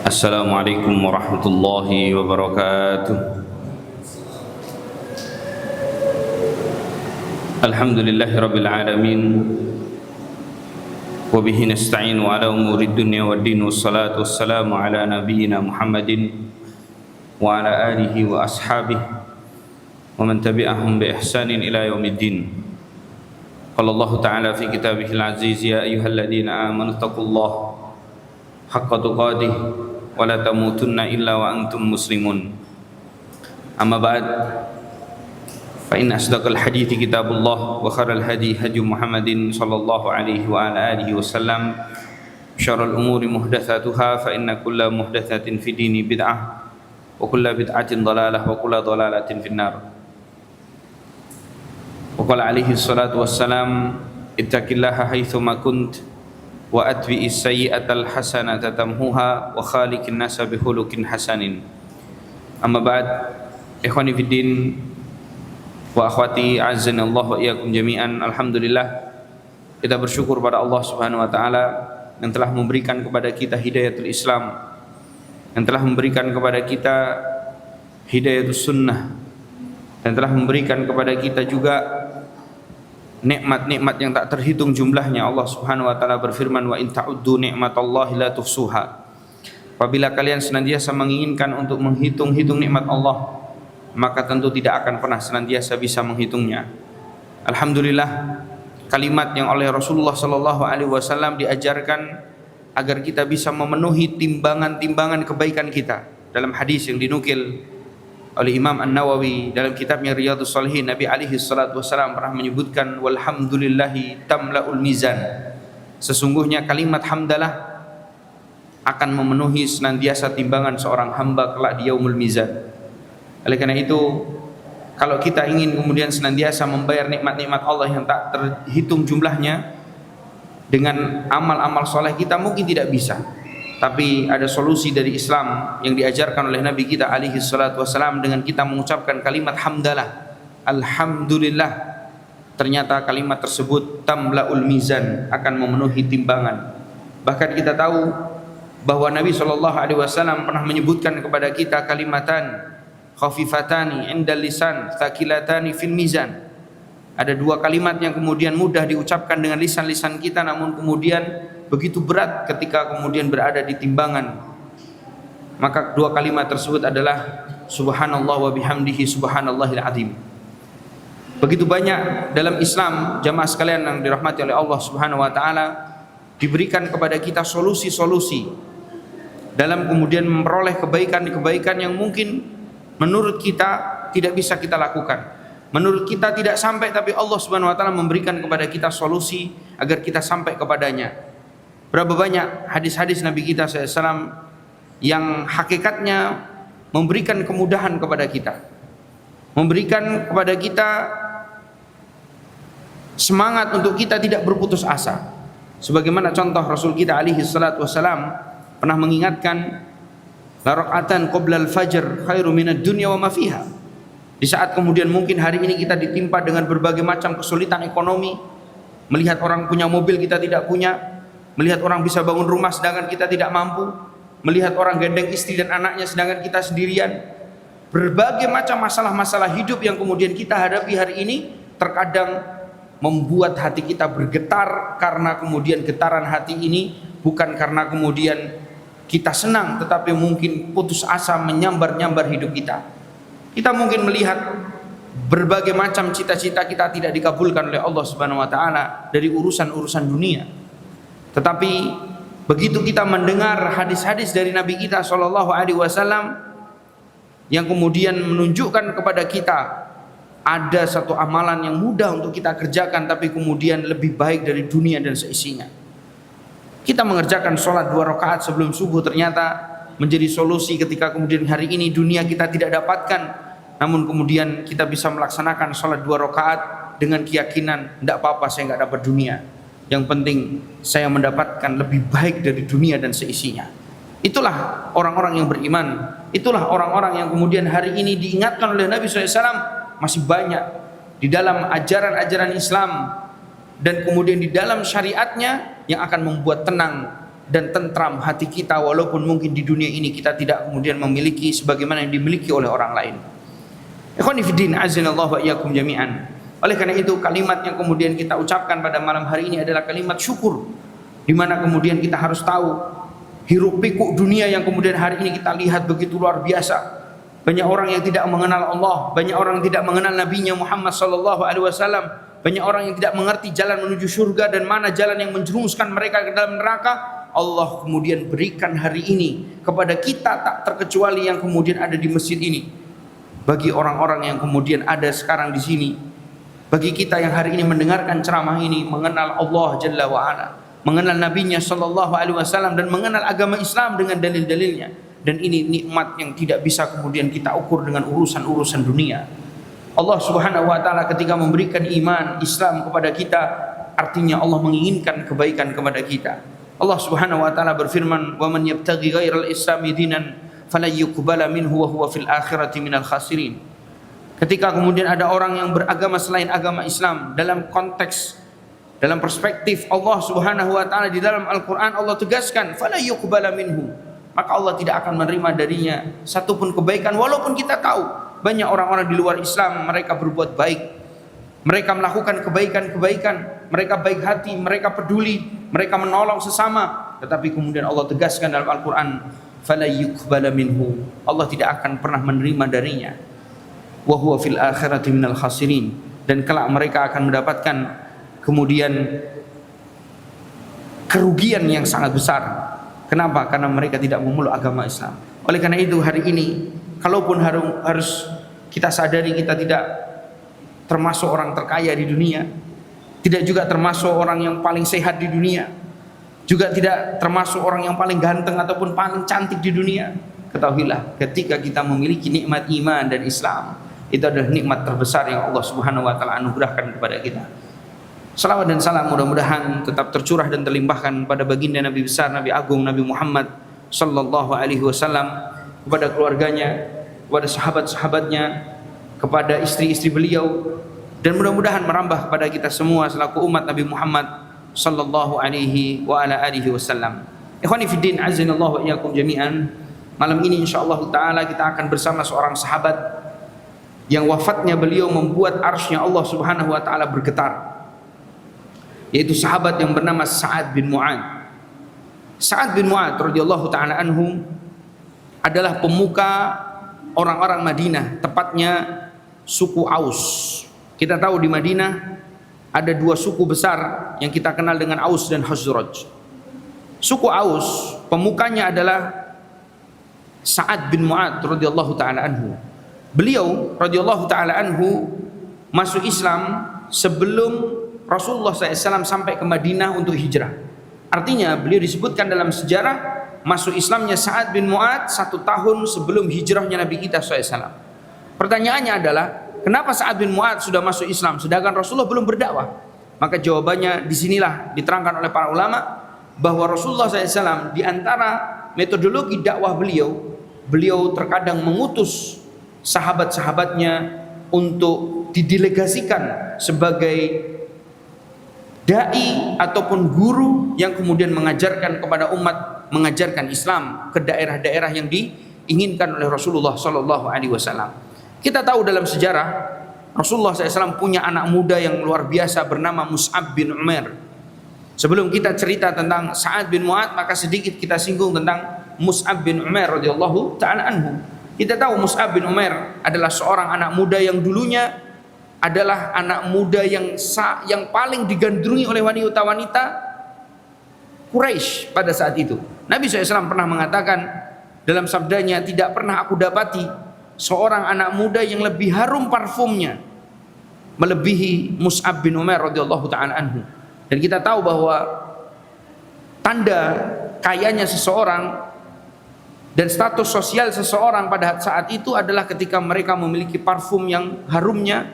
Assalamualaikum warahmatullahi wabarakatuh. Alhamdulillahi rabbil alamin. Wa bihi nasta'inu ala umuri dunya waddin. Wassalatu wassalamu ala nabiyyina Muhammadin wa ala alihi wa ashabihi wa man tabi'ahum bi ihsanin ila yaumiddin. Qala Allah ta'ala fi kitabihil aziz, ya ayyuhalladzina amanu taqullaha haqqa tuqatih wa la tamutunna illa wa antum muslimun. Amma ba'd, fa inna asdaqal hadithi kitabullah wa khairal hadi hadi Muhammadin sallallahu alaihi wa ala alihi wasallam. Syarrul umuri muhdatsatuha, fa inna kulla muhdatsatin fi dini bid'ah wa kulla bid'atin dhalalah wa kulla dhalalatin finnar. Wa qala alaihi salatu wassalam, ittaqillaha haitsu ma kunt wa atbi'is sayyi'atal hasanata tamhuha wa khaliqin nasa bihulukin hasanin. Amma ba'd, ikhwani fiddin wa akhwati azzanallahu wa iyyakum jami'an. Alhamdulillah, kita bersyukur pada Allah Subhanahu wa taala yang telah memberikan kepada kita hidayatul Islam, yang telah memberikan kepada kita hidayatus sunnah, dan telah memberikan kepada kita juga nikmat-nikmat yang tak terhitung jumlahnya. Allah Subhanahu wa taala berfirman, wa in ta'uddu ni'matallahi la tuhsuha. Apabila kalian senantiasa menginginkan untuk menghitung-hitung nikmat Allah, maka tentu tidak akan pernah senantiasa bisa menghitungnya. Alhamdulillah, kalimat yang oleh Rasulullah sallallahu alaihi wasallam diajarkan agar kita bisa memenuhi timbangan-timbangan kebaikan kita. Dalam hadis yang dinukil oleh Imam An-Nawawi dalam kitabnya Riyadhus Shalihin, Nabi alaihi salatu wasallam pernah menyebutkan, walhamdulillahi tamla'ul mizan. Sesungguhnya kalimat hamdalah akan memenuhi senantiasa timbangan seorang hamba kelak di yaumul mizan. Oleh karena itu, kalau kita ingin kemudian senantiasa membayar nikmat-nikmat Allah yang tak terhitung jumlahnya dengan amal-amal soleh kita, mungkin tidak bisa. Tapi ada solusi dari Islam yang diajarkan oleh Nabi kita alaihi salatu wassalam dengan kita mengucapkan kalimat hamdalah, alhamdulillah. Ternyata kalimat tersebut tamla'ul mizan, akan memenuhi timbangan. Bahkan kita tahu bahwa Nabi sallallahu alaihi wasallam pernah menyebutkan kepada kita kalimatan khafifatani indal lisan thaqilatani fil mizan. Ada dua kalimat yang kemudian mudah diucapkan dengan lisan-lisan kita, namun kemudian begitu berat ketika kemudian berada di timbangan. Maka dua kalimat tersebut adalah subhanallah wa bihamdihi subhanallahil azim. Begitu banyak dalam Islam, jamaah sekalian yang dirahmati oleh Allah Subhanahu wa taala, diberikan kepada kita solusi-solusi dalam kemudian memperoleh kebaikan-kebaikan yang mungkin menurut kita tidak bisa kita lakukan. Menurut kita tidak sampai, tapi Allah Subhanahu wa taala memberikan kepada kita solusi agar kita sampai kepadanya. Berapa banyak hadis-hadis Nabi kita SAW yang hakikatnya memberikan kemudahan kepada kita, memberikan kepada kita semangat untuk kita tidak berputus asa. Sebagaimana contoh Rasul kita alaihi salatu wassalam pernah mengingatkan, la raqatan qoblal fajr khairu minad dunya wa ma fiha. Di saat kemudian mungkin hari ini kita ditimpa dengan berbagai macam kesulitan ekonomi, melihat orang punya mobil kita tidak punya, melihat orang bisa bangun rumah sedangkan kita tidak mampu, melihat orang gendeng istri dan anaknya sedangkan kita sendirian. Berbagai macam masalah-masalah hidup yang kemudian kita hadapi hari ini terkadang membuat hati kita bergetar, karena kemudian getaran hati ini bukan karena kemudian kita senang, tetapi mungkin putus asa menyambar-nyambar hidup kita. Kita mungkin melihat berbagai macam cita-cita kita tidak dikabulkan oleh Allah Subhanahu wa taala dari urusan-urusan dunia. Tetapi begitu kita mendengar hadis-hadis dari Nabi kita sallallahu alaihi wasallam yang kemudian menunjukkan kepada kita ada satu amalan yang mudah untuk kita kerjakan tapi kemudian lebih baik dari dunia dan seisinya. Kita mengerjakan sholat 2 rakaat sebelum subuh ternyata menjadi solusi ketika kemudian hari ini dunia kita tidak dapatkan, namun kemudian kita bisa melaksanakan sholat 2 rakaat dengan keyakinan, tidak apa-apa saya nggak dapat dunia, yang penting saya mendapatkan lebih baik dari dunia dan seisinya. Itulah orang-orang yang beriman, itulah orang-orang yang kemudian hari ini diingatkan oleh Nabi SAW. Masih banyak di dalam ajaran-ajaran Islam dan kemudian di dalam syariatnya yang akan membuat tenang dan tentram hati kita, walaupun mungkin di dunia ini kita tidak kemudian memiliki sebagaimana yang dimiliki oleh orang lain. Ikhwani fiddin, azinallahu wa iyyakum jami'an. Oleh karena itu, kalimat yang kemudian kita ucapkan pada malam hari ini adalah kalimat syukur, di mana kemudian kita harus tahu hiruk pikuk dunia yang kemudian hari ini kita lihat begitu luar biasa. Banyak orang yang tidak mengenal Allah, banyak orang yang tidak mengenal Nabinya Muhammad sallallahu alaihi wasallam, banyak orang yang tidak mengerti jalan menuju surga dan mana jalan yang menjerumuskan mereka ke dalam neraka. Allah kemudian berikan hari ini kepada kita, tak terkecuali yang kemudian ada di masjid ini. Bagi orang-orang yang kemudian ada sekarang di sini, bagi kita yang hari ini mendengarkan ceramah ini, mengenal Allah Jalla wa Ala, mengenal Nabinya sallallahu alaihi wasallam, dan mengenal agama Islam dengan dalil-dalilnya. Dan ini nikmat yang tidak bisa kemudian kita ukur dengan urusan-urusan dunia. Allah Subhanahu wa taala ketika memberikan iman Islam kepada kita, artinya Allah menginginkan kebaikan kepada kita. Allah Subhanahu wa taala berfirman, "Wa man yabtaghi ghairal islami dinan fala yuqbala minhu wa huwa fil akhirati minal khasirin." Ketika kemudian ada orang yang beragama selain agama Islam, dalam konteks, dalam perspektif Allah Subhanahu wa taala di dalam Al-Qur'an, Allah tegaskan fala yuqbala minhu, maka Allah tidak akan menerima darinya satupun kebaikan. Walaupun kita tahu banyak orang-orang di luar Islam, mereka berbuat baik, mereka melakukan kebaikan-kebaikan, mereka baik hati, mereka peduli, mereka menolong sesama, tetapi kemudian Allah tegaskan dalam Al-Quran, fala yuqbala minhu, Allah tidak akan pernah menerima darinya, wa huwa fil akhirati minal khasirin, dan kelak mereka akan mendapatkan kemudian kerugian yang sangat besar. Kenapa? Karena mereka tidak memeluk agama Islam. Oleh karena itu hari ini, kalaupun harus kita sadari kita tidak termasuk orang terkaya di dunia, tidak juga termasuk orang yang paling sehat di dunia, juga tidak termasuk orang yang paling ganteng ataupun paling cantik di dunia. Ketahuilah, ketika kita memiliki nikmat iman dan Islam, itu adalah nikmat terbesar yang Allah Subhanahu wa taala anugerahkan kepada kita. Salawat dan salam mudah-mudahan tetap tercurah dan terlimpahkan pada baginda Nabi besar, Nabi agung, Nabi Muhammad sallallahu alaihi wasallam, kepada keluarganya, kepada sahabat-sahabatnya, kepada istri-istri beliau, dan mudah-mudahan merambah kepada kita semua selaku umat Nabi Muhammad sallallahu alaihi wa ala alihi wasallam. Ikhwani fiddin, azinallahu wa iyyakum jami'an. Malam ini insyaallah taala kita akan bersama seorang sahabat yang wafatnya beliau membuat arsy-Nya Allah Subhanahu wa taala bergetar, yaitu sahabat yang bernama Sa'ad bin Mu'adz. Sa'ad bin Mu'adz radhiyallahu taala anhu adalah pemuka orang-orang Madinah, tepatnya suku Aus. Kita tahu di Madinah ada dua suku besar yang kita kenal dengan Aus dan Khazraj. Suku Aus, pemukanya adalah Sa'ad bin Mu'adz radhiyallahu taala anhu. Beliau radhiyallahu taala anhu masuk Islam sebelum Rasulullah SAW sampai ke Madinah untuk hijrah. Artinya beliau disebutkan dalam sejarah masuk Islamnya Sa'ad bin Mu'adz 1 tahun sebelum hijrahnya Nabi kita SAW. Pertanyaannya adalah, kenapa Sa'ad bin Mu'adz sudah masuk Islam sedangkan Rasulullah belum berdakwah? Maka jawabannya disinilah diterangkan oleh para ulama, bahwa Rasulullah SAW di antara metodologi dakwah beliau terkadang mengutus sahabat-sahabatnya untuk didelegasikan sebagai dai ataupun guru yang kemudian mengajarkan kepada umat, mengajarkan Islam ke daerah-daerah yang diinginkan oleh Rasulullah sallallahu alaihi wasallam. Kita tahu dalam sejarah Rasulullah SAW punya anak muda yang luar biasa bernama Mus'ab bin Umair. Sebelum kita cerita tentang Sa'ad bin Mu'adz, maka sedikit kita singgung tentang Mus'ab bin Umair radhiyallahu ta'ala anhu. Kita tahu Mus'ab bin Umair adalah seorang anak muda yang dulunya adalah anak muda yang paling digandrungi oleh wanita-wanita Quraisy pada saat itu. Nabi SAW pernah mengatakan dalam sabdanya, tidak pernah aku dapati seorang anak muda yang lebih harum parfumnya melebihi Mus'ab bin Umair radhiyallahu ta'ala anhu. Dan kita tahu bahwa tanda kayanya seseorang dan status sosial seseorang pada saat itu adalah ketika mereka memiliki parfum yang harumnya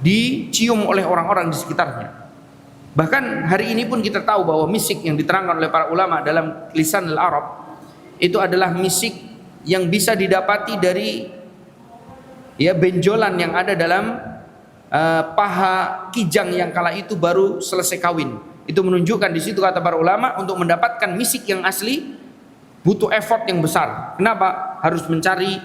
dicium oleh orang-orang di sekitarnya. Bahkan hari ini pun kita tahu bahwa misik yang diterangkan oleh para ulama dalam lisan al-Arab itu adalah misik yang bisa didapati dari benjolan yang ada dalam paha kijang yang kala itu baru selesai kawin. Itu menunjukkan di situ kata para ulama untuk mendapatkan misik yang asli butuh effort yang besar. Kenapa? Harus mencari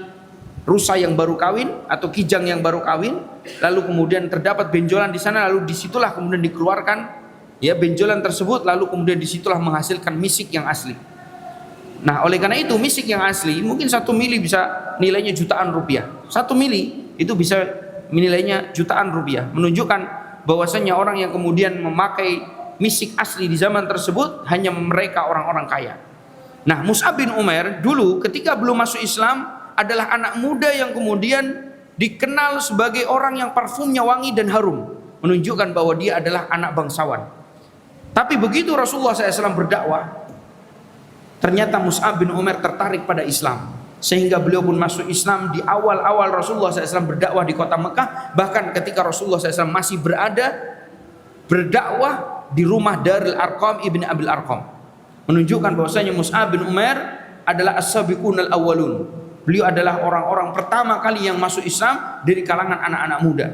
rusa yang baru kawin atau kijang yang baru kawin, lalu kemudian terdapat benjolan di sana, lalu disitulah kemudian dikeluarkan ya benjolan tersebut, lalu kemudian disitulah menghasilkan misik yang asli. Nah, oleh karena itu misik yang asli mungkin 1 mili bisa nilainya jutaan rupiah. 1 mili itu bisa nilainya jutaan rupiah. Menunjukkan bahwasanya orang yang kemudian memakai misik asli di zaman tersebut hanya mereka orang-orang kaya. Nah, Mus'ab bin Umair dulu ketika belum masuk Islam adalah anak muda yang kemudian dikenal sebagai orang yang parfumnya wangi dan harum, menunjukkan bahwa dia adalah anak bangsawan. Tapi begitu Rasulullah SAW berdakwah, ternyata Mus'ab bin Umair tertarik pada Islam, sehingga beliau pun masuk Islam di awal-awal Rasulullah SAW berdakwah di kota Mekah. Bahkan ketika Rasulullah SAW masih berdakwah di rumah Darul Arqam ibn Abil Arqam, menunjukkan bahwasanya Mus'ab bin Umair adalah as-sabiqunal awwalun. Beliau adalah orang-orang pertama kali yang masuk Islam dari kalangan anak-anak muda.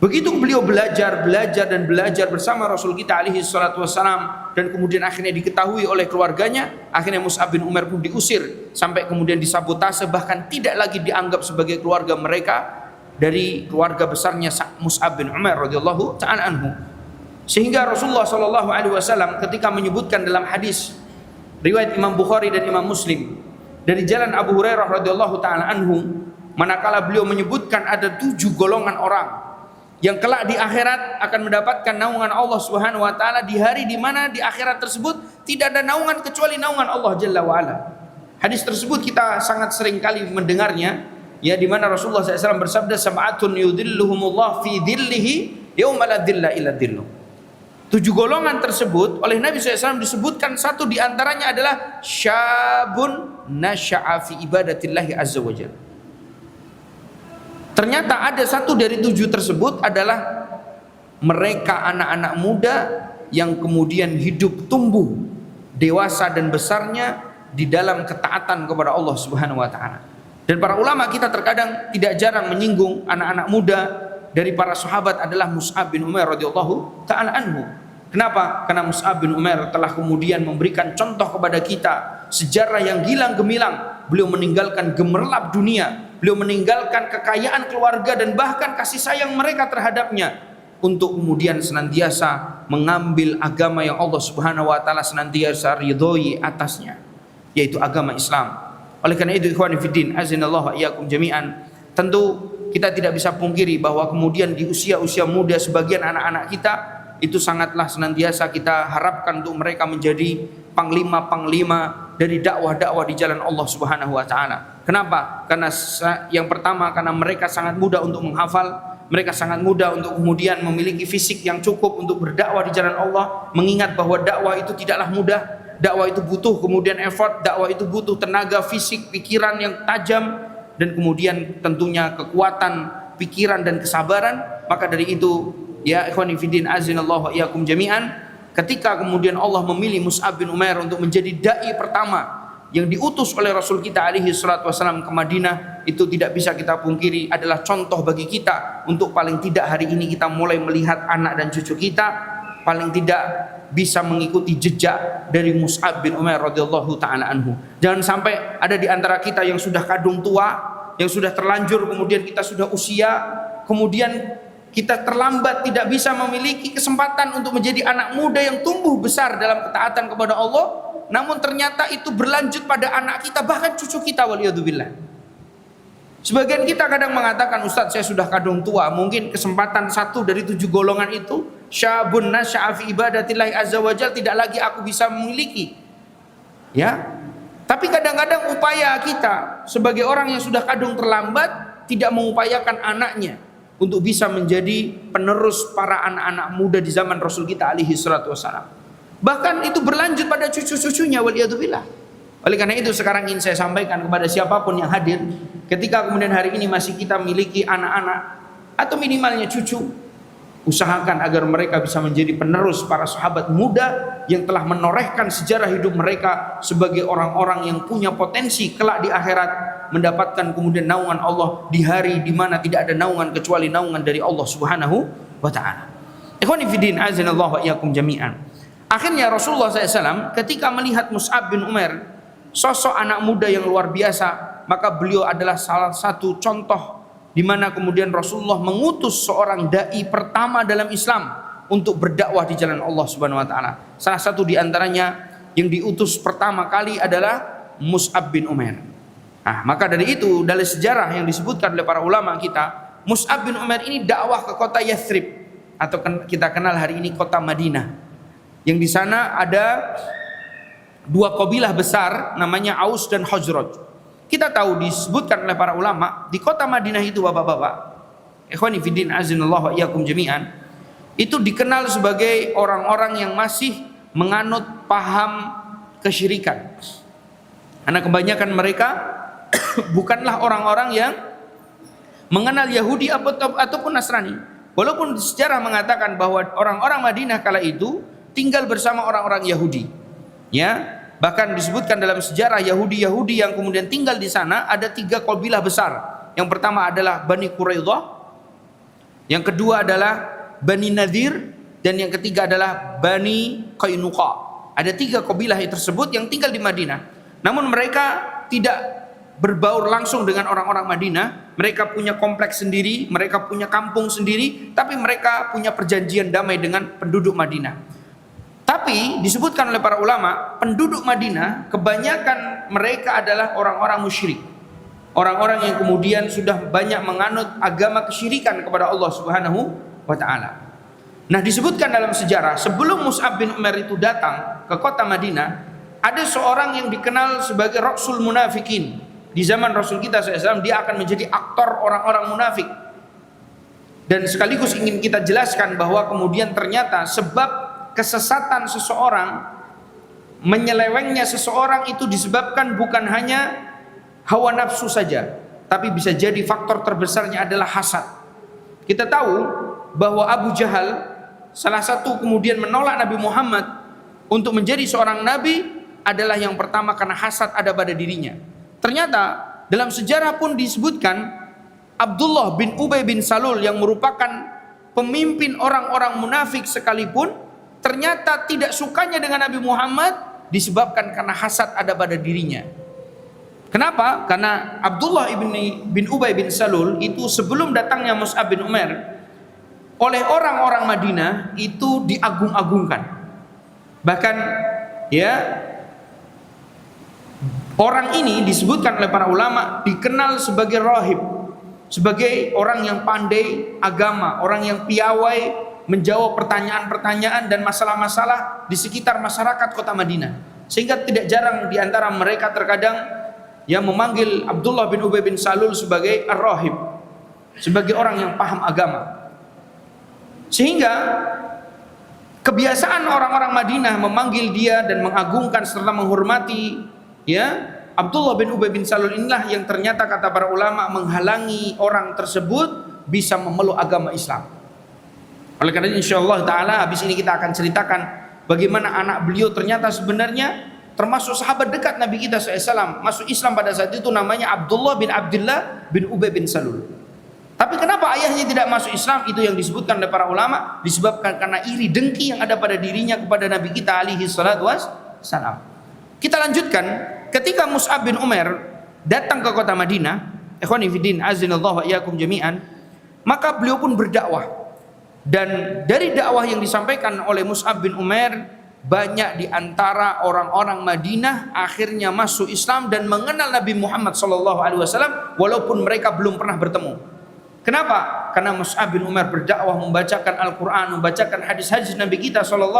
Begitu beliau belajar bersama Rasul kita alaihi salatu wassalam, dan kemudian akhirnya diketahui oleh keluarganya, akhirnya Mus'ab bin Umair pun diusir sampai kemudian disabotase, bahkan tidak lagi dianggap sebagai keluarga mereka dari keluarga besarnya Mus'ab bin Umair radhiyallahu ta'ala anhu. Sehingga Rasulullah sallallahu alaihi wasallam ketika menyebutkan dalam hadis riwayat Imam Bukhari dan Imam Muslim dari jalan Abu Hurairah radhiyallahu ta'ala anhu, manakala beliau menyebutkan ada 7 golongan orang yang kelak di akhirat akan mendapatkan naungan Allah Subhanahu wa taala di hari di mana di akhirat tersebut tidak ada naungan kecuali naungan Allah Jalla wa ala. Hadis tersebut kita sangat sering kali mendengarnya, ya, di mana Rasulullah SAW bersabda, sab'atun yudhilluhumullah fi dhillihi yauma la dhilla illa dhilluh. 7 golongan tersebut oleh Nabi SAW disebutkan, satu di antaranya adalah syabun nasya'a fi ibadatillahi azza wa jalla. Ternyata ada satu dari 7 tersebut adalah mereka anak-anak muda yang kemudian hidup tumbuh dewasa dan besarnya di dalam ketaatan kepada Allah Subhanahu wa taala. Dan para ulama kita terkadang tidak jarang menyinggung anak-anak muda dari para sahabat adalah Mus'ab bin Umair radhiyallahu ta'ala anhu. Kenapa? Karena Mus'ab bin Umair telah kemudian memberikan contoh kepada kita sejarah yang gilang gemilang. Beliau meninggalkan gemerlap dunia, beliau meninggalkan kekayaan keluarga dan bahkan kasih sayang mereka terhadapnya untuk kemudian senantiasa mengambil agama yang Allah Subhanahu wa taala senantiasa ridhoi atasnya, yaitu agama Islam. Oleh karena itu ikhwani fiddin azinallahu wa iyyakum jami'an, tentu kita tidak bisa pungkiri bahwa kemudian di usia-usia muda sebagian anak-anak kita itu sangatlah senantiasa kita harapkan untuk mereka menjadi panglima-panglima dari dakwah-dakwah di jalan Allah Subhanahu wa taala. Kenapa? Karena yang pertama karena mereka sangat mudah untuk menghafal, mereka sangat mudah untuk kemudian memiliki fisik yang cukup untuk berdakwah di jalan Allah, mengingat bahwa dakwah itu tidaklah mudah, dakwah itu butuh kemudian effort, dakwah itu butuh tenaga fisik, pikiran yang tajam, dan kemudian tentunya kekuatan pikiran dan kesabaran. Maka dari itu ya ikhwani fiddin azinallahu wa iyyakum jami'an, ketika kemudian Allah memilih Mus'ab bin Umair untuk menjadi dai pertama yang diutus oleh Rasul kita alaihi salatu wasallam ke Madinah, itu tidak bisa kita pungkiri adalah contoh bagi kita untuk paling tidak hari ini kita mulai melihat anak dan cucu kita paling tidak bisa mengikuti jejak dari Mus'ab bin Umair radhiyallahu taala anhu. Jangan sampai ada di antara kita yang sudah kadung tua, yang sudah terlanjur, kemudian kita sudah usia, kemudian kita terlambat tidak bisa memiliki kesempatan untuk menjadi anak muda yang tumbuh besar dalam ketaatan kepada Allah, namun ternyata itu berlanjut pada anak kita bahkan cucu kita, waliyadzubillah. Sebagian kita kadang mengatakan, Ustadz saya sudah kadung tua, mungkin kesempatan satu dari 7 golongan itu syabun nasya'a fi ibadatillahi azza wa jalla tidak lagi aku bisa memiliki, ya. Tapi kadang-kadang upaya kita sebagai orang yang sudah kadung terlambat tidak mengupayakan anaknya untuk bisa menjadi penerus para anak-anak muda di zaman Rasul kita alaihi salatu wassalam. Bahkan itu berlanjut pada cucu-cucunya, waliyadzubillah. Oleh karena itu sekarang ingin saya sampaikan kepada siapapun yang hadir, ketika kemudian hari ini masih kita miliki anak-anak atau minimalnya cucu, usahakan agar mereka bisa menjadi penerus para sahabat muda yang telah menorehkan sejarah hidup mereka sebagai orang-orang yang punya potensi kelak di akhirat mendapatkan kemudian naungan Allah di hari di mana tidak ada naungan kecuali naungan dari Allah Subhanahu wa taala. Ikhwani fiddin azinallahu wa iyyakum jami'an. Akhirnya Rasulullah SAW ketika melihat Mus'ab bin Umair, sosok anak muda yang luar biasa, maka beliau adalah salah satu contoh di mana kemudian Rasulullah mengutus seorang dai pertama dalam Islam untuk berdakwah di jalan Allah Subhanahu wa taala. Salah satu di antaranya yang diutus pertama kali adalah Mus'ab bin Umair. Nah, maka dari itu dari sejarah yang disebutkan oleh para ulama kita, Mus'ab bin Umair ini dakwah ke kota Yathrib atau kita kenal hari ini kota Madinah. Yang di sana ada dua kabilah besar namanya Aus dan Khazraj. Kita tahu disebutkan oleh para ulama di kota Madinah itu bapak-bapak, ikhwani fiddin azinallahu wa iyyakum jami'an, itu dikenal sebagai orang-orang yang masih menganut paham kesyirikan. Karena kebanyakan mereka bukanlah orang-orang yang mengenal Yahudi ataupun Nasrani. Walaupun sejarah mengatakan bahwa orang-orang Madinah kala itu tinggal bersama orang-orang Yahudi. Ya, bahkan disebutkan dalam sejarah Yahudi yang kemudian tinggal di sana ada 3 kabilah besar. Yang pertama adalah Bani Quraidah, yang kedua adalah Bani Nadir, dan yang ketiga adalah Bani Qainuqa. Ada 3 kabilah tersebut yang tinggal di Madinah. Namun mereka tidak berbaur langsung dengan orang-orang Madinah. Mereka punya kompleks sendiri, mereka punya kampung sendiri, tapi mereka punya perjanjian damai dengan penduduk Madinah. Tapi disebutkan oleh para ulama, penduduk Madinah kebanyakan mereka adalah orang-orang musyrik. Orang-orang yang kemudian sudah banyak menganut agama kesyirikan kepada Allah Subhanahu wa taala. Nah, disebutkan dalam sejarah sebelum Mus'ab bin Umair itu datang ke kota Madinah, ada seorang yang dikenal sebagai Rasul Munafikin. Di zaman Rasul kita SAW dia akan menjadi aktor orang-orang munafik. Dan sekaligus ingin kita jelaskan bahwa kemudian ternyata sebab kesesatan seseorang, menyelewengnya seseorang itu disebabkan bukan hanya hawa nafsu saja, tapi bisa jadi faktor terbesarnya adalah hasad. Kita tahu bahwa Abu Jahal salah satu kemudian menolak Nabi Muhammad untuk menjadi seorang nabi adalah yang pertama karena hasad ada pada dirinya. Ternyata dalam sejarah pun disebutkan Abdullah bin Ubay bin Salul yang merupakan pemimpin orang-orang munafik sekalipun ternyata tidak sukanya dengan Nabi Muhammad disebabkan karena hasad ada pada dirinya. Kenapa? Karena Abdullah bin Ubay bin Salul itu sebelum datangnya Mus'ab bin Umair oleh orang-orang Madinah itu diagung-agungkan. Bahkan ya, orang ini disebutkan oleh para ulama dikenal sebagai rahib, sebagai orang yang pandai agama, orang yang piawai menjawab pertanyaan-pertanyaan dan masalah-masalah di sekitar masyarakat kota Madinah. Sehingga tidak jarang di antara mereka terkadang yang memanggil Abdullah bin Ubay bin Salul sebagai ar-rahib, sebagai orang yang paham agama. Sehingga kebiasaan orang-orang Madinah memanggil dia dan mengagungkan serta menghormati ya Abdullah bin Ubay bin Salul inilah yang ternyata kata para ulama menghalangi orang tersebut bisa memeluk agama Islam. Oleh karena insyaallah ta'ala habis ini kita akan ceritakan bagaimana anak beliau ternyata sebenarnya termasuk sahabat dekat Nabi kita SAW, masuk Islam pada saat itu, namanya Abdullah bin Abdullah bin Ubay bin Salul. Tapi kenapa ayahnya tidak masuk Islam? Itu yang disebutkan oleh para ulama, disebabkan karena iri dengki yang ada pada dirinya kepada Nabi kita alaihi salatu wassalam. Kita lanjutkan, ketika Mus'ab bin Umair datang ke kota Madinah, ikhwani fiddin azinallahu wa iyyakum jami'an, maka beliau pun berdakwah. Dan dari dakwah yang disampaikan oleh Mus'ab bin Umair, banyak di antara orang-orang Madinah akhirnya masuk Islam dan mengenal Nabi Muhammad SAW walaupun mereka belum pernah bertemu. Kenapa? Karena Mus'ab bin Umair berdakwah, membacakan Al-Quran, membacakan hadis-hadis Nabi kita SAW.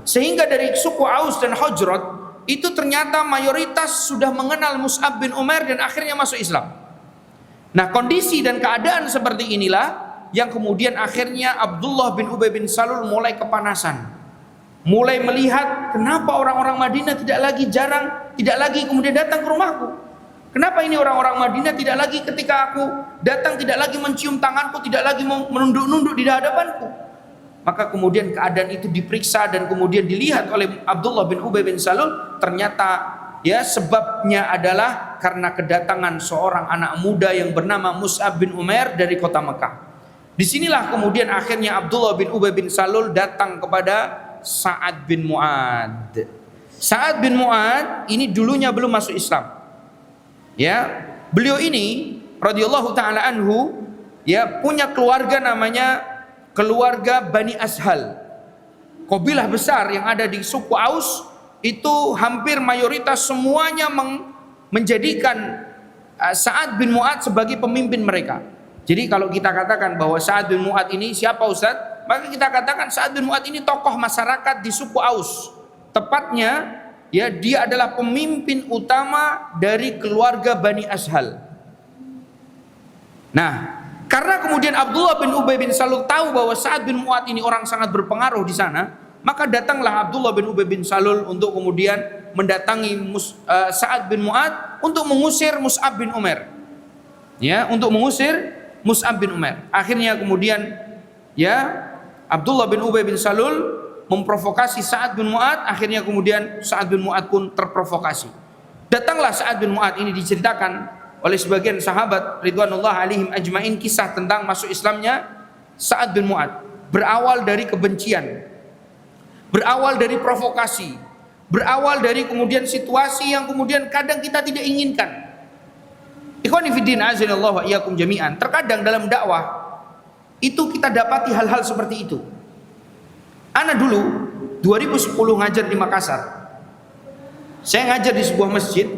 Sehingga dari suku Aus dan Khazraj itu ternyata mayoritas sudah mengenal Mus'ab bin Umair dan akhirnya masuk Islam. Nah, kondisi dan keadaan seperti inilah yang kemudian akhirnya Abdullah bin Ubay bin Salul mulai kepanasan, mulai melihat kenapa orang-orang Madinah tidak lagi kemudian datang ke rumahku. Kenapa ini orang-orang Madinah tidak lagi ketika aku datang tidak lagi mencium tanganku, tidak lagi menunduk-nunduk di hadapanku. Maka kemudian keadaan itu diperiksa dan kemudian dilihat oleh Abdullah bin Ubay bin Salul, ternyata ya sebabnya adalah karena kedatangan seorang anak muda yang bernama Mus'ab bin Umair dari kota Mekah. Disinilah kemudian akhirnya Abdullah bin Ubay bin Salul datang kepada Sa'ad bin Mu'ad. Sa'ad bin Mu'ad ini dulunya belum masuk Islam. Ya, beliau ini radhiyallahu taala anhu ya punya keluarga namanya keluarga Bani Ashhal. Kabilah besar yang ada di suku Aus itu hampir mayoritas semuanya menjadikan Sa'ad bin Mu'ad sebagai pemimpin mereka. Jadi kalau kita katakan bahwa Sa'ad bin Mu'ad ini siapa Ustaz? Maka kita katakan Sa'ad bin Mu'ad ini tokoh masyarakat di suku Aus. Tepatnya ya dia adalah pemimpin utama dari keluarga Bani Ashhal. Nah, karena kemudian Abdullah bin Ubay bin Salul tahu bahwa Sa'ad bin Mu'ad ini orang sangat berpengaruh di sana, maka datanglah Abdullah bin Ubay bin Salul untuk kemudian mendatangi Sa'ad bin Mu'ad untuk mengusir Mus'ab bin Umair. Ya, untuk mengusir Mus'ab bin Umair. Akhirnya kemudian ya Abdullah bin Ubay bin Salul memprovokasi Sa'ad bin Mu'ad. Akhirnya kemudian Sa'ad bin Mu'ad pun terprovokasi. Datanglah Sa'ad bin Mu'ad ini diceritakan oleh sebagian sahabat ridwanullah alaihim ajmain kisah tentang masuk Islamnya Sa'ad bin Mu'ad. Berawal dari kebencian, berawal dari provokasi, berawal dari kemudian situasi yang kemudian kadang kita tidak inginkan. Ikhwani fiddin azanillahu wa iyyakum jami'an. Terkadang dalam dakwah itu kita dapati hal-hal seperti itu. Ana dulu 2010 ngajar di Makassar. Saya ngajar di sebuah masjid.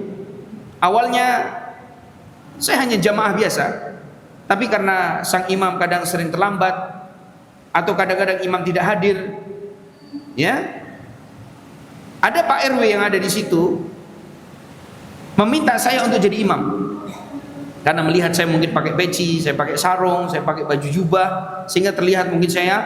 Awalnya saya hanya jamaah biasa. Tapi karena sang imam kadang sering terlambat atau kadang-kadang imam tidak hadir, ya, ada Pak RW yang ada di situ meminta saya untuk jadi imam. Karena melihat saya mungkin pakai peci, saya pakai sarung, saya pakai baju jubah, sehingga terlihat mungkin saya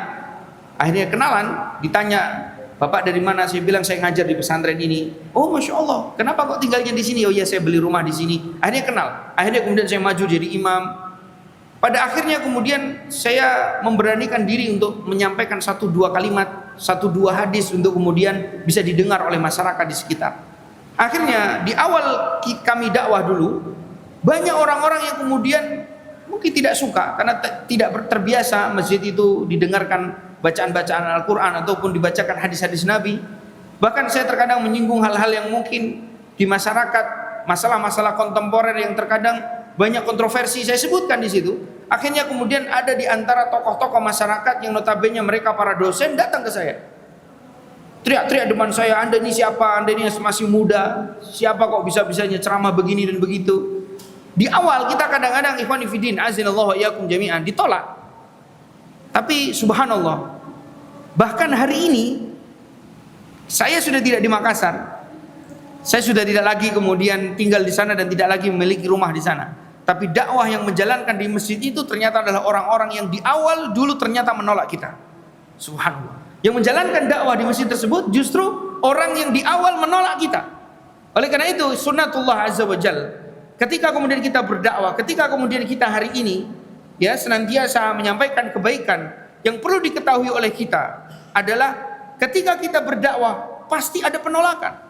akhirnya kenalan, ditanya, "Bapak dari mana?" Saya bilang saya ngajar di pesantren ini. "Oh, Masya Allah, kenapa kok tinggalnya di sini?" "Oh ya, saya beli rumah di sini." Akhirnya kenal. Akhirnya kemudian saya maju jadi imam. Pada akhirnya kemudian saya memberanikan diri untuk menyampaikan 1-2 kalimat, 1-2 hadis untuk kemudian bisa didengar oleh masyarakat di sekitar. Akhirnya di awal kami dakwah dulu, banyak orang-orang yang kemudian mungkin tidak suka karena tidak terbiasa masjid itu didengarkan bacaan-bacaan Al-Quran ataupun dibacakan hadis-hadis Nabi. Bahkan saya terkadang menyinggung hal-hal yang mungkin di masyarakat, masalah-masalah kontemporer yang terkadang banyak kontroversi saya sebutkan di situ. Akhirnya kemudian ada di antara tokoh-tokoh masyarakat yang notabene mereka para dosen datang ke saya. Teriak-teriak depan saya, "Anda ini siapa? Anda ini masih muda. Siapa kok bisa-bisanya ceramah begini dan begitu?" Di awal kita kadang-kadang ikhwan fillah azinallahu wa iyyakum jami'an ditolak. Tapi subhanallah, bahkan hari ini saya sudah tidak di Makassar. Saya sudah tidak lagi kemudian tinggal di sana dan tidak lagi memiliki rumah di sana. Tapi dakwah yang menjalankan di masjid itu ternyata adalah orang-orang yang di awal dulu ternyata menolak kita. Subhanallah. Yang menjalankan dakwah di masjid tersebut justru orang yang di awal menolak kita. Oleh karena itu sunnatullah azza wa jalla, ketika kemudian kita berdakwah, ketika kemudian kita hari ini ya senantiasa menyampaikan kebaikan, yang perlu diketahui oleh kita adalah ketika kita berdakwah pasti ada penolakan.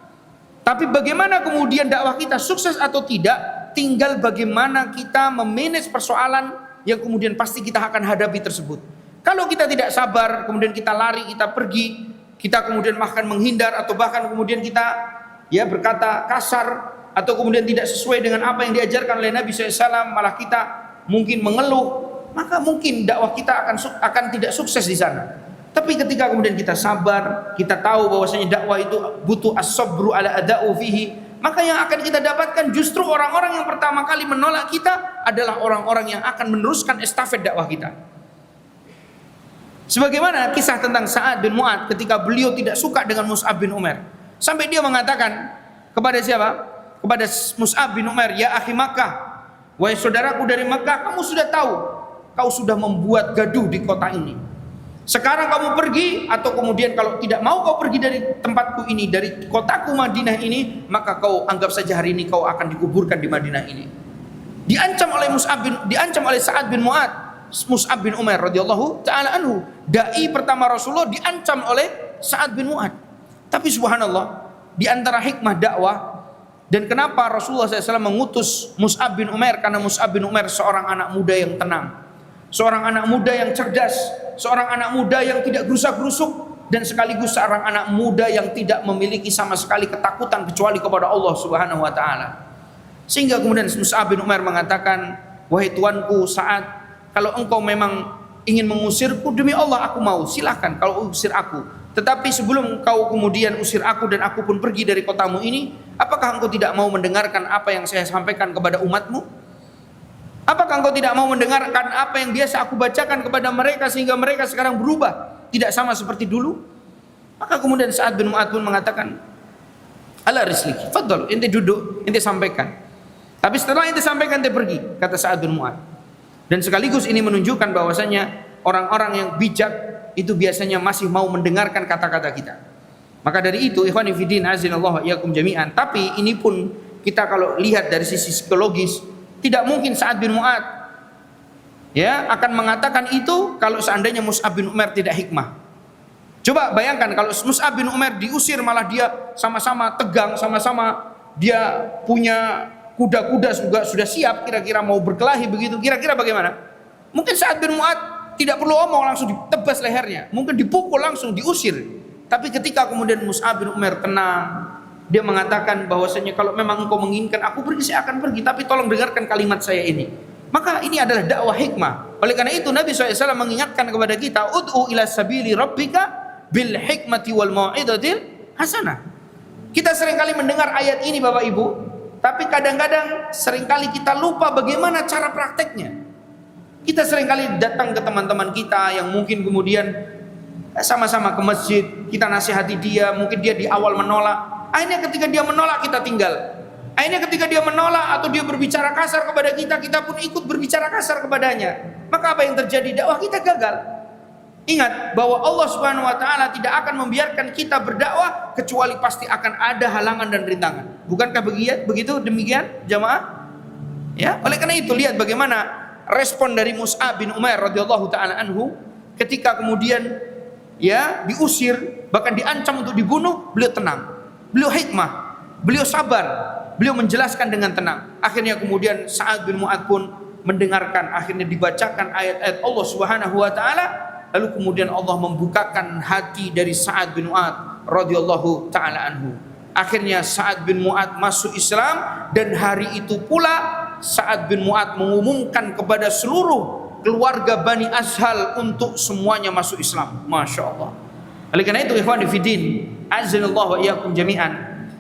Tapi bagaimana kemudian dakwah kita sukses atau tidak, tinggal bagaimana kita memanage persoalan yang kemudian pasti kita akan hadapi tersebut. Kalau kita tidak sabar, kemudian kita lari, kita pergi, kita kemudian bahkan menghindar atau bahkan kemudian kita ya berkata kasar atau kemudian tidak sesuai dengan apa yang diajarkan oleh Nabi SAW, malah kita mungkin mengeluh, maka mungkin dakwah kita akan tidak sukses di sana. Tapi ketika kemudian kita sabar, kita tahu bahwasanya dakwah itu butuh as-sabru ala ada'u fihi, maka yang akan kita dapatkan justru orang-orang yang pertama kali menolak kita adalah orang-orang yang akan meneruskan estafet dakwah kita. Sebagaimana kisah tentang Sa'ad bin Mu'ad ketika beliau tidak suka dengan Mus'ab bin Umair, sampai dia mengatakan kepada siapa? Kepada Mus'ab bin Umair, "Ya akhi Makkah, wahai saudaraku dari Makkah, kamu sudah tahu, kau sudah membuat gaduh di kota ini. Sekarang kamu pergi, atau kemudian kalau tidak mau kau pergi dari tempatku ini, dari kotaku Madinah ini, maka kau anggap saja hari ini kau akan dikuburkan di Madinah ini." Diancam oleh Sa'ad bin Mu'ad, Mus'ab bin Umair radhiyallahu taala anhu. Dai pertama Rasulullah diancam oleh Sa'ad bin Mu'ad. Tapi subhanallah, di antara hikmah dakwah dan kenapa Rasulullah SAW mengutus Mus'ab bin Umair, karena Mus'ab bin Umair seorang anak muda yang tenang, seorang anak muda yang cerdas, seorang anak muda yang tidak gerusak-gerusuk, dan sekaligus seorang anak muda yang tidak memiliki sama sekali ketakutan kecuali kepada Allah Subhanahu wa taala. Sehingga kemudian Mus'ab bin Umair mengatakan, "Wahai tuanku Sa'ad, kalau engkau memang ingin mengusirku, demi Allah aku mau, silahkan kalau usir aku. Tetapi sebelum kau kemudian usir aku dan aku pun pergi dari kotamu ini, apakah engkau tidak mau mendengarkan apa yang saya sampaikan kepada umatmu? Apakah engkau tidak mau mendengarkan apa yang biasa aku bacakan kepada mereka sehingga mereka sekarang berubah, tidak sama seperti dulu?" Maka kemudian Sa'ad bin Mu'adz pun mengatakan, "Ala risliki, fadhal, ente duduk, ente sampaikan. Tapi setelah ente sampaikan, ente pergi," kata Sa'ad bin Mu'adz. Dan sekaligus ini menunjukkan bahwasanya orang-orang yang bijak itu biasanya masih mau mendengarkan kata-kata kita. Maka dari itu, ikhwani fiddin, azinallahu wa iyyakum jami'an. Tapi ini pun kita kalau lihat dari sisi psikologis, tidak mungkin Sa'ad bin Mu'adz akan mengatakan itu kalau seandainya Mus'ab bin Umair tidak hikmah. Coba bayangkan kalau Mus'ab bin Umair diusir, malah dia sama-sama tegang, sama-sama dia punya kuda-kuda juga sudah siap, kira-kira mau berkelahi begitu, kira-kira bagaimana? Mungkin Sa'ad bin Mu'adz tidak perlu omong, langsung ditebas lehernya, mungkin dipukul langsung, diusir. Tapi ketika kemudian Mus'ab bin Umair tenang, dia mengatakan bahwasanya kalau memang engkau menginginkan aku pergi, saya akan pergi, tapi tolong dengarkan kalimat saya ini. Maka ini adalah dakwah hikmah. Oleh karena itu Nabi SAW mengingatkan kepada kita, ud'u ila sabili rabbika bil hikmati wal mau'izatil hasanah. Kita seringkali mendengar ayat ini Bapak Ibu, tapi kadang-kadang seringkali kita lupa bagaimana cara prakteknya. Kita seringkali datang ke teman-teman kita yang mungkin kemudian sama-sama ke masjid, kita nasihati dia, mungkin dia di awal menolak. Akhirnya ketika dia menolak, kita tinggal. Akhirnya ketika dia menolak atau dia berbicara kasar kepada kita, kita pun ikut berbicara kasar kepadanya. Maka apa yang terjadi? Dakwah kita gagal. Ingat bahwa Allah Subhanahu wa taala tidak akan membiarkan kita berdakwah kecuali pasti akan ada halangan dan rintangan. Bukankah begitu demikian jamaah? Ya, oleh karena itu lihat bagaimana respon dari Mus'ab bin Umair radhiyallahu taala anhu ketika kemudian diusir, bahkan diancam untuk dibunuh, beliau tenang. Beliau hikmah, beliau sabar, beliau menjelaskan dengan tenang. Akhirnya kemudian Sa'ad bin Mu'adz pun mendengarkan, akhirnya dibacakan ayat-ayat Allah Subhanahu wa taala, lalu kemudian Allah membukakan hati dari Sa'ad bin Mu'adz radhiyallahu taala anhu. Akhirnya Sa'ad bin Mu'adz masuk Islam, dan hari itu pula Sa'ad bin Mu'adz mengumumkan kepada seluruh keluarga Bani Ashhal untuk semuanya masuk Islam. Masya Allah. Oleh karena itu ikhwan fillah, azanallahu wa iyyakum jami'an.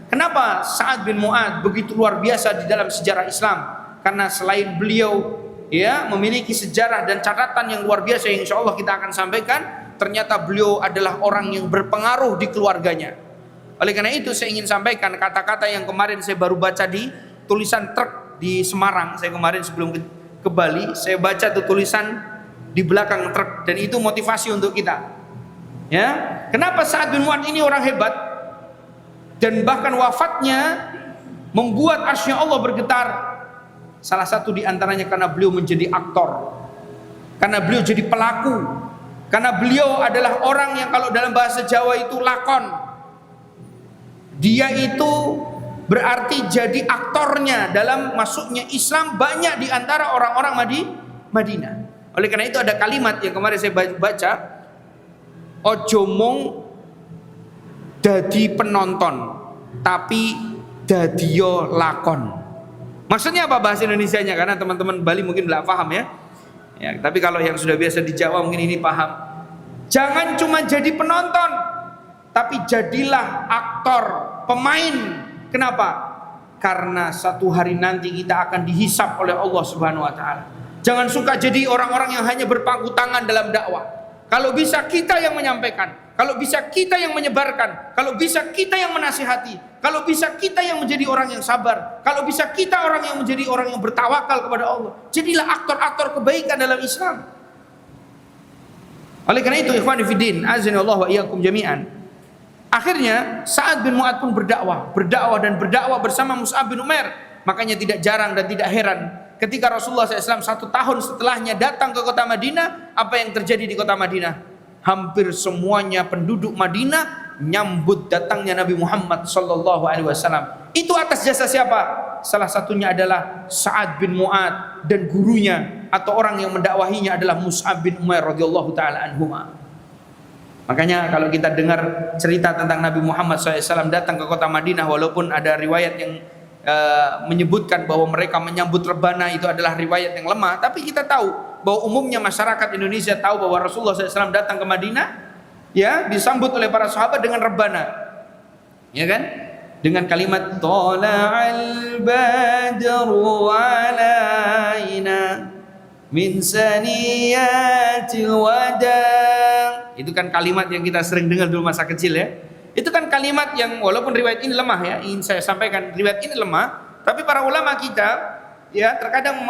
Kenapa Sa'ad bin Mu'adz begitu luar biasa di dalam sejarah Islam? Karena selain beliau memiliki sejarah dan catatan yang luar biasa yang insyaallah kita akan sampaikan, ternyata beliau adalah orang yang berpengaruh di keluarganya. Oleh karena itu saya ingin sampaikan kata-kata yang kemarin saya baru baca di tulisan truk di Semarang. Saya kemarin sebelum ke Bali, saya baca tuh tulisan di belakang truk, dan itu motivasi untuk kita. Kenapa Sa'ad bin Mu'adz ini orang hebat, dan bahkan wafatnya membuat arsy Allah bergetar? Salah satu di antaranya karena beliau menjadi aktor, karena beliau jadi pelaku, karena beliau adalah orang yang kalau dalam bahasa Jawa itu lakon. Dia itu berarti jadi aktornya dalam masuknya Islam banyak di antara orang-orang Madinah. Oleh karena itu ada kalimat yang kemarin saya baca, ojo mung dadi penonton tapi dadiyo lakon. Maksudnya apa bahasa Indonesianya? Karena teman-teman Bali mungkin belum paham ya, tapi kalau yang sudah biasa di Jawa mungkin ini paham. Jangan cuma jadi penonton, tapi jadilah aktor, pemain. Kenapa? Karena satu hari nanti kita akan dihisap oleh Allah Subhanahu wa taala. Jangan suka jadi orang-orang yang hanya berpangku tangan dalam dakwah. Kalau bisa kita yang menyampaikan, kalau bisa kita yang menyebarkan, kalau bisa kita yang menasihati, kalau bisa kita yang menjadi orang yang sabar, kalau bisa kita orang yang menjadi orang yang bertawakal kepada Allah. Jadilah aktor-aktor kebaikan dalam Islam. Oleh karena itu ikhwani fiddin, azanallahu wa iyyakum jami'an. Akhirnya Sa'ad bin Mu'adz pun berdakwah bersama Mus'ab bin Umair. Makanya tidak jarang dan tidak heran ketika Rasulullah SAW 1 tahun setelahnya datang ke kota Madinah, apa yang terjadi di kota Madinah? Hampir semuanya penduduk Madinah nyambut datangnya Nabi Muhammad SAW. Itu atas jasa siapa? Salah satunya adalah Sa'ad bin Mu'adz, dan gurunya atau orang yang mendakwahinya adalah Mus'ab bin Umair radhiyallahu taala anhuma. Makanya kalau kita dengar cerita tentang Nabi Muhammad SAW datang ke kota Madinah, walaupun ada riwayat yang menyebutkan bahwa mereka menyambut rebana, itu adalah riwayat yang lemah, tapi kita tahu bahwa umumnya masyarakat Indonesia tahu bahwa Rasulullah SAW datang ke Madinah, ya, disambut oleh para sahabat dengan rebana, ya kan, dengan kalimat Tala'al badru alaina min saniyatil wada'. Itu kan kalimat yang kita sering dengar dulu masa kecil, ya. Itu kan kalimat yang walaupun riwayat ini lemah, ya, ingin saya sampaikan riwayat ini lemah, tapi para ulama kita, ya, terkadang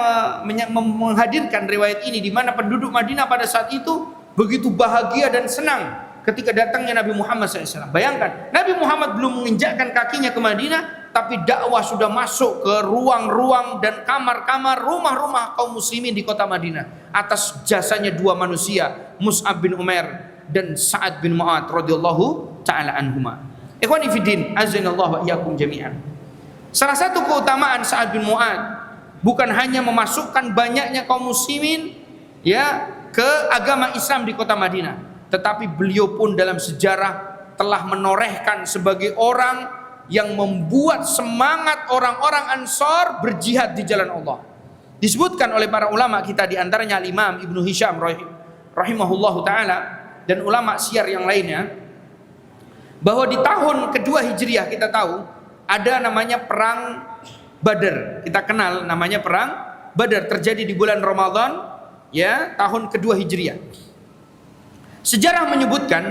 menghadirkan riwayat ini di mana penduduk Madinah pada saat itu begitu bahagia dan senang ketika datangnya Nabi Muhammad SAW. Bayangkan, Nabi Muhammad belum menginjakkan kakinya ke Madinah, tapi dakwah sudah masuk ke ruang-ruang dan kamar-kamar rumah-rumah kaum muslimin di kota Madinah atas jasanya dua manusia, Mus'ab bin Umair dan Sa'ad bin Mu'ad radhiyallahu ta'ala anhuma. Ikhwani fiddin, azanallahu wa iyyakum jami'an. Salah satu keutamaan Sa'ad bin Mu'ad bukan hanya memasukkan banyaknya kaum muslimin, ya, ke agama Islam di kota Madinah, tetapi beliau pun dalam sejarah telah menorehkan sebagai orang yang membuat semangat orang-orang Ansor berjihad di jalan Allah. Disebutkan oleh para ulama kita, di antaranya Imam Ibnu Hisham rahimahullahu taala dan ulama syiar yang lainnya, bahwa di tahun kedua Hijriah kita tahu ada namanya perang Badar. Kita kenal namanya perang Badar, terjadi di bulan Ramadan, ya, tahun kedua Hijriah. Sejarah menyebutkan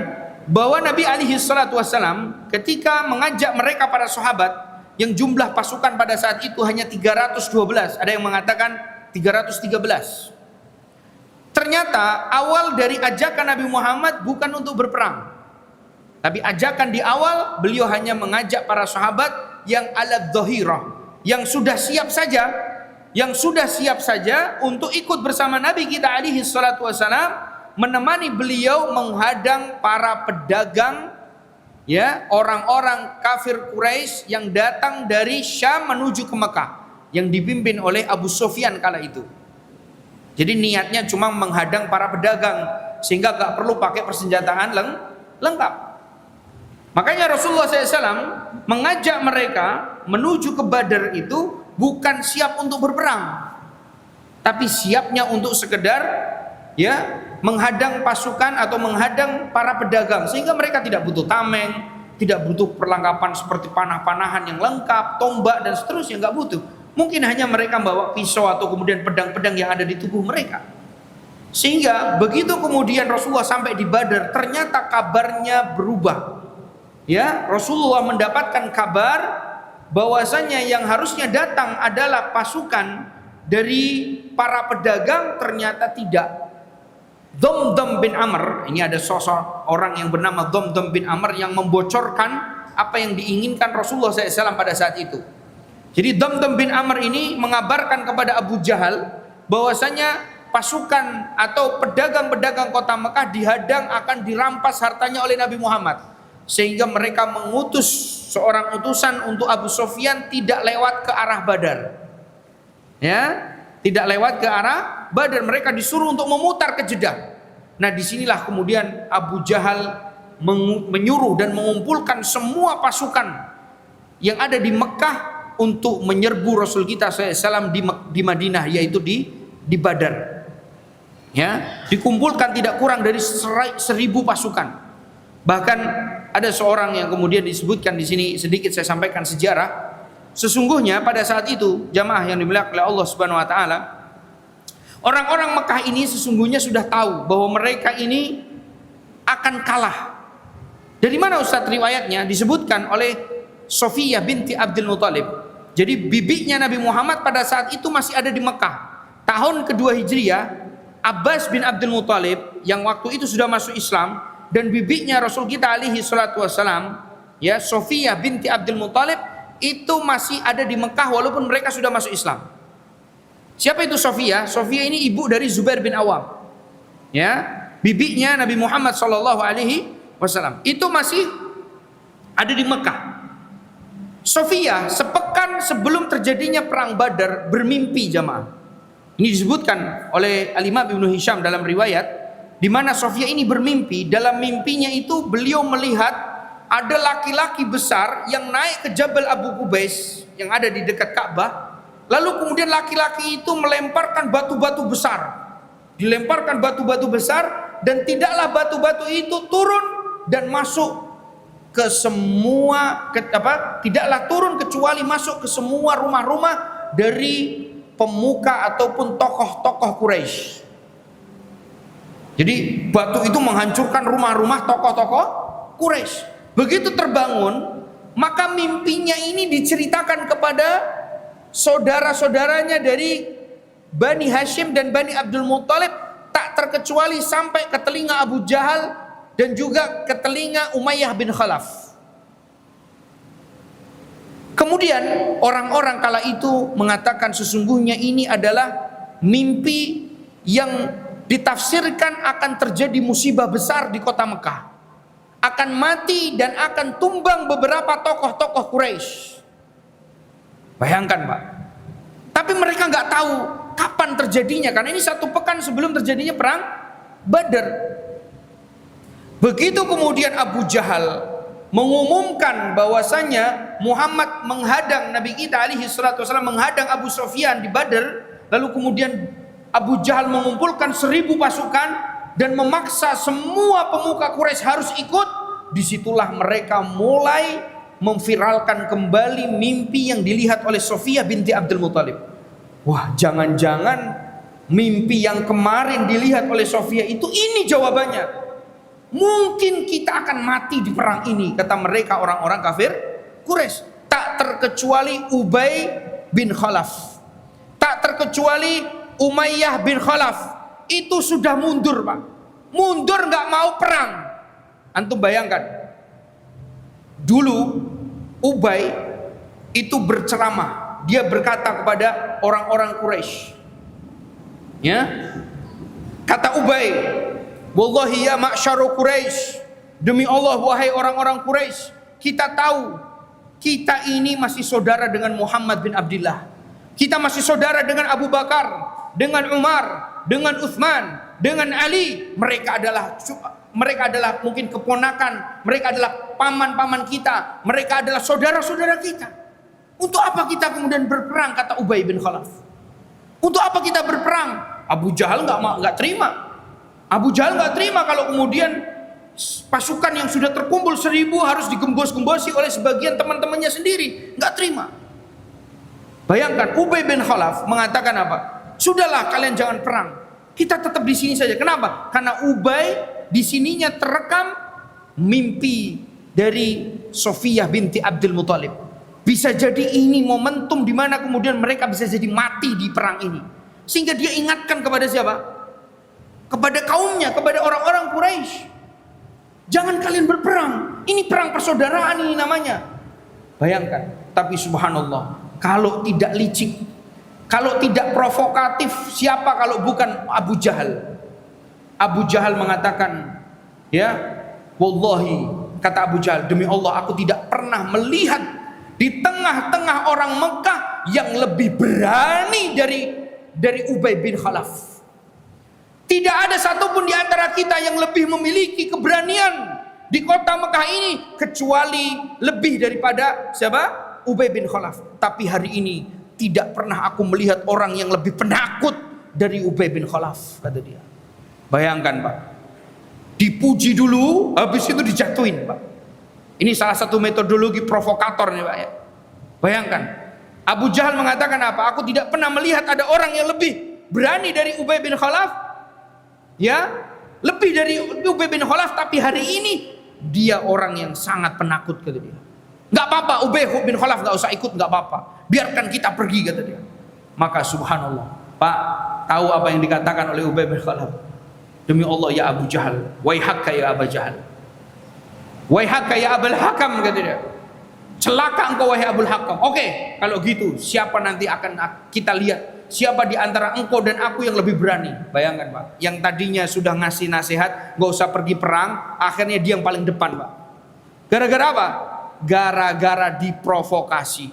bahwa Nabi alaihi salatu wassalam ketika mengajak mereka para sahabat yang jumlah pasukan pada saat itu hanya 312, ada yang mengatakan 313. Ternyata awal dari ajakan Nabi Muhammad bukan untuk berperang, tapi ajakan di awal beliau hanya mengajak para sahabat yang ala dhahirah, yang sudah siap saja untuk ikut bersama Nabi kita alaihi salatu wassalam, menemani beliau menghadang para pedagang, ya, orang-orang kafir Quraisy yang datang dari Syam menuju ke Mekah, yang dipimpin oleh Abu Sufyan kala itu. Jadi niatnya cuma menghadang para pedagang sehingga gak perlu pakai persenjataan lengkap. Makanya Rasulullah SAW mengajak mereka menuju ke Badar itu bukan siap untuk berperang, tapi siapnya untuk sekedar, ya, menghadang pasukan atau menghadang para pedagang, sehingga mereka tidak butuh tameng, tidak butuh perlengkapan seperti panah-panahan yang lengkap, tombak dan seterusnya, nggak butuh. Mungkin hanya mereka bawa pisau atau kemudian pedang-pedang yang ada di tubuh mereka. Sehingga begitu kemudian Rasulullah sampai di Badar, ternyata kabarnya berubah. Ya, Rasulullah mendapatkan kabar bahwasanya yang harusnya datang adalah pasukan dari para pedagang, ternyata tidak. Dhamdham bin Amr, ini ada sosok orang yang bernama Dhamdham bin Amr yang membocorkan apa yang diinginkan Rasulullah SAW pada saat itu. Jadi Dhamdham bin Amr ini mengabarkan kepada Abu Jahal bahwasanya pasukan atau pedagang-pedagang kota Mekah dihadang, akan dirampas hartanya oleh Nabi Muhammad, sehingga mereka mengutus seorang utusan untuk Abu Sufyan tidak lewat ke arah Badar, ya, tidak lewat ke arah Badar, mereka disuruh untuk memutar ke Jeddah. Nah, disinilah kemudian Abu Jahal menyuruh dan mengumpulkan semua pasukan yang ada di Mekah untuk menyerbu Rasul kita SAW di Madinah, yaitu di Badar. Ya, dikumpulkan tidak kurang dari 1.000 pasukan. Bahkan ada seorang yang kemudian disebutkan di sini, sedikit saya sampaikan sejarah. Sesungguhnya pada saat itu, jamaah yang dimuliakan oleh Allah Subhanahu wa taala, orang-orang Mekah ini sesungguhnya sudah tahu bahwa mereka ini akan kalah. Dari mana Ustaz riwayatnya? Disebutkan oleh Sofiyah binti Abdul Muthalib. Jadi bibinya Nabi Muhammad pada saat itu masih ada di Mekah. Tahun kedua Hijriah, Abbas bin Abdul Muthalib yang waktu itu sudah masuk Islam, dan bibinya Rasul kita alaihi salatu wassalam, ya, Sofiyah binti Abdul Muthalib, itu masih ada di Mekah walaupun mereka sudah masuk Islam. Siapa itu Sofiyah? Sofiyah ini ibu dari Zubair bin Awam, ya, bibinya Nabi Muhammad sallallahu alaihi wasallam. Itu masih ada di Mekah. Sofiyah sepekan sebelum terjadinya perang Badar bermimpi, jamaah. Ini disebutkan oleh Al-Imam Ibnu Hisham dalam riwayat di mana Sofia ini bermimpi. Dalam mimpinya itu beliau melihat ada laki-laki besar yang naik ke Jabal Abu Qubais yang ada di dekat Ka'bah. Lalu kemudian laki-laki itu melemparkan batu-batu besar. Dilemparkan batu-batu besar, dan tidaklah batu-batu itu turun dan masuk ke semua tidaklah turun kecuali masuk ke semua rumah-rumah dari pemuka ataupun tokoh-tokoh Quraisy. Jadi batu itu menghancurkan rumah-rumah tokoh-tokoh Quraisy. Begitu terbangun, maka mimpinya ini diceritakan kepada saudara-saudaranya dari Bani Hashim dan Bani Abdul Muttalib, tak terkecuali sampai ke telinga Abu Jahal dan juga ke telinga Umayyah bin Khalaf. Kemudian orang-orang kala itu mengatakan sesungguhnya ini adalah mimpi yang ditafsirkan akan terjadi musibah besar di kota Mekah. Akan mati dan akan tumbang beberapa tokoh-tokoh Quraisy. Bayangkan Pak. Tapi mereka nggak tahu kapan terjadinya, karena ini 1 pekan sebelum terjadinya perang Badar. Begitu kemudian Abu Jahal mengumumkan bahwasanya Muhammad menghadang Nabi kita alaihi salatu wasallam, menghadang Abu Sufyan di Badar, lalu kemudian Abu Jahal mengumpulkan 1000 pasukan dan memaksa semua pemuka Quraisy harus ikut. Disitulah mereka mulai memviralkan kembali mimpi yang dilihat oleh Sofia binti Abdul Muttalib. Wah, jangan-jangan mimpi yang kemarin dilihat oleh Sofia itu ini jawabannya. Mungkin kita akan mati di perang ini, kata mereka orang-orang kafir Quraisy. Tak terkecuali Ubay bin Khalaf, tak terkecuali Umayyah bin Khalaf, itu sudah mundur Pak. Mundur nggak mau perang. Antum bayangkan, dulu Ubay itu berceramah. Dia berkata kepada orang-orang Quraisy, ya, kata Ubay, wallahi ya ma'syaru Quraisy, demi Allah wahai orang-orang Quraisy, kita tahu kita ini masih saudara dengan Muhammad bin Abdullah. Kita masih saudara dengan Abu Bakar, dengan Umar, dengan Utsman, dengan Ali. Mereka adalah mungkin keponakan, mereka adalah paman-paman kita, mereka adalah saudara-saudara kita. Untuk apa kita kemudian berperang, kata Ubay bin Khalaf? Untuk apa kita berperang? Abu Jahal nggak terima. Abu Jahal nggak terima kalau kemudian pasukan yang sudah terkumpul 1000 harus digembos-gembosi oleh sebagian teman-temannya sendiri. Nggak terima. Bayangkan, Ubay bin Khalaf mengatakan apa? Sudahlah, kalian jangan perang. Kita tetap di sini saja. Kenapa? Karena Ubay di sininya terekam mimpi dari Sofiyah binti Abdul Muttalib. Bisa jadi ini momentum di mana kemudian mereka bisa jadi mati di perang ini. Sehingga dia ingatkan kepada siapa? Kepada kaumnya, kepada orang-orang Quraisy. Jangan kalian berperang. Ini perang persaudaraan ini namanya. Bayangkan. Tapi subhanallah, kalau tidak licik, kalau tidak provokatif, siapa kalau bukan Abu Jahal? Abu Jahal mengatakan, ya, wallahi, kata Abu Jahal, demi Allah aku tidak pernah melihat di tengah-tengah orang Mekah yang lebih berani dari Ubay bin Khalaf. Tidak ada satupun di antara kita yang lebih memiliki keberanian di kota Mekah ini kecuali lebih daripada siapa? Ubay bin Khalaf. Tapi hari ini tidak pernah aku melihat orang yang lebih penakut dari Ubay bin Khalaf, kata dia. Bayangkan Pak, dipuji dulu, habis itu dijatuhin Pak. Ini salah satu metodologi provokator nih Pak ya. Bayangkan, Abu Jahal mengatakan apa? Aku tidak pernah melihat ada orang yang lebih berani dari Ubay bin Khalaf, ya, lebih dari Ubay bin Khalaf. Tapi hari ini dia orang yang sangat penakut, kata dia. Nggak apa-apa, Ubay bin Khalaf nggak usah ikut, nggak apa-apa. Biarkan kita pergi, kata dia. Maka subhanallah, Pak, tahu apa yang dikatakan oleh Ubay bin Khalaf? Demi Allah ya Abu Jahal, waihaka ya Abu Jahal, waihaka ya Abul Hakam, kata dia. Celaka engkau wahai Abul Hakam. Oke, kalau gitu siapa nanti akan kita lihat, siapa di antara engkau dan aku yang lebih berani. Bayangkan Pak, yang tadinya sudah ngasih nasihat gak usah pergi perang, akhirnya dia yang paling depan Pak. Gara-gara apa? Gara-gara diprovokasi.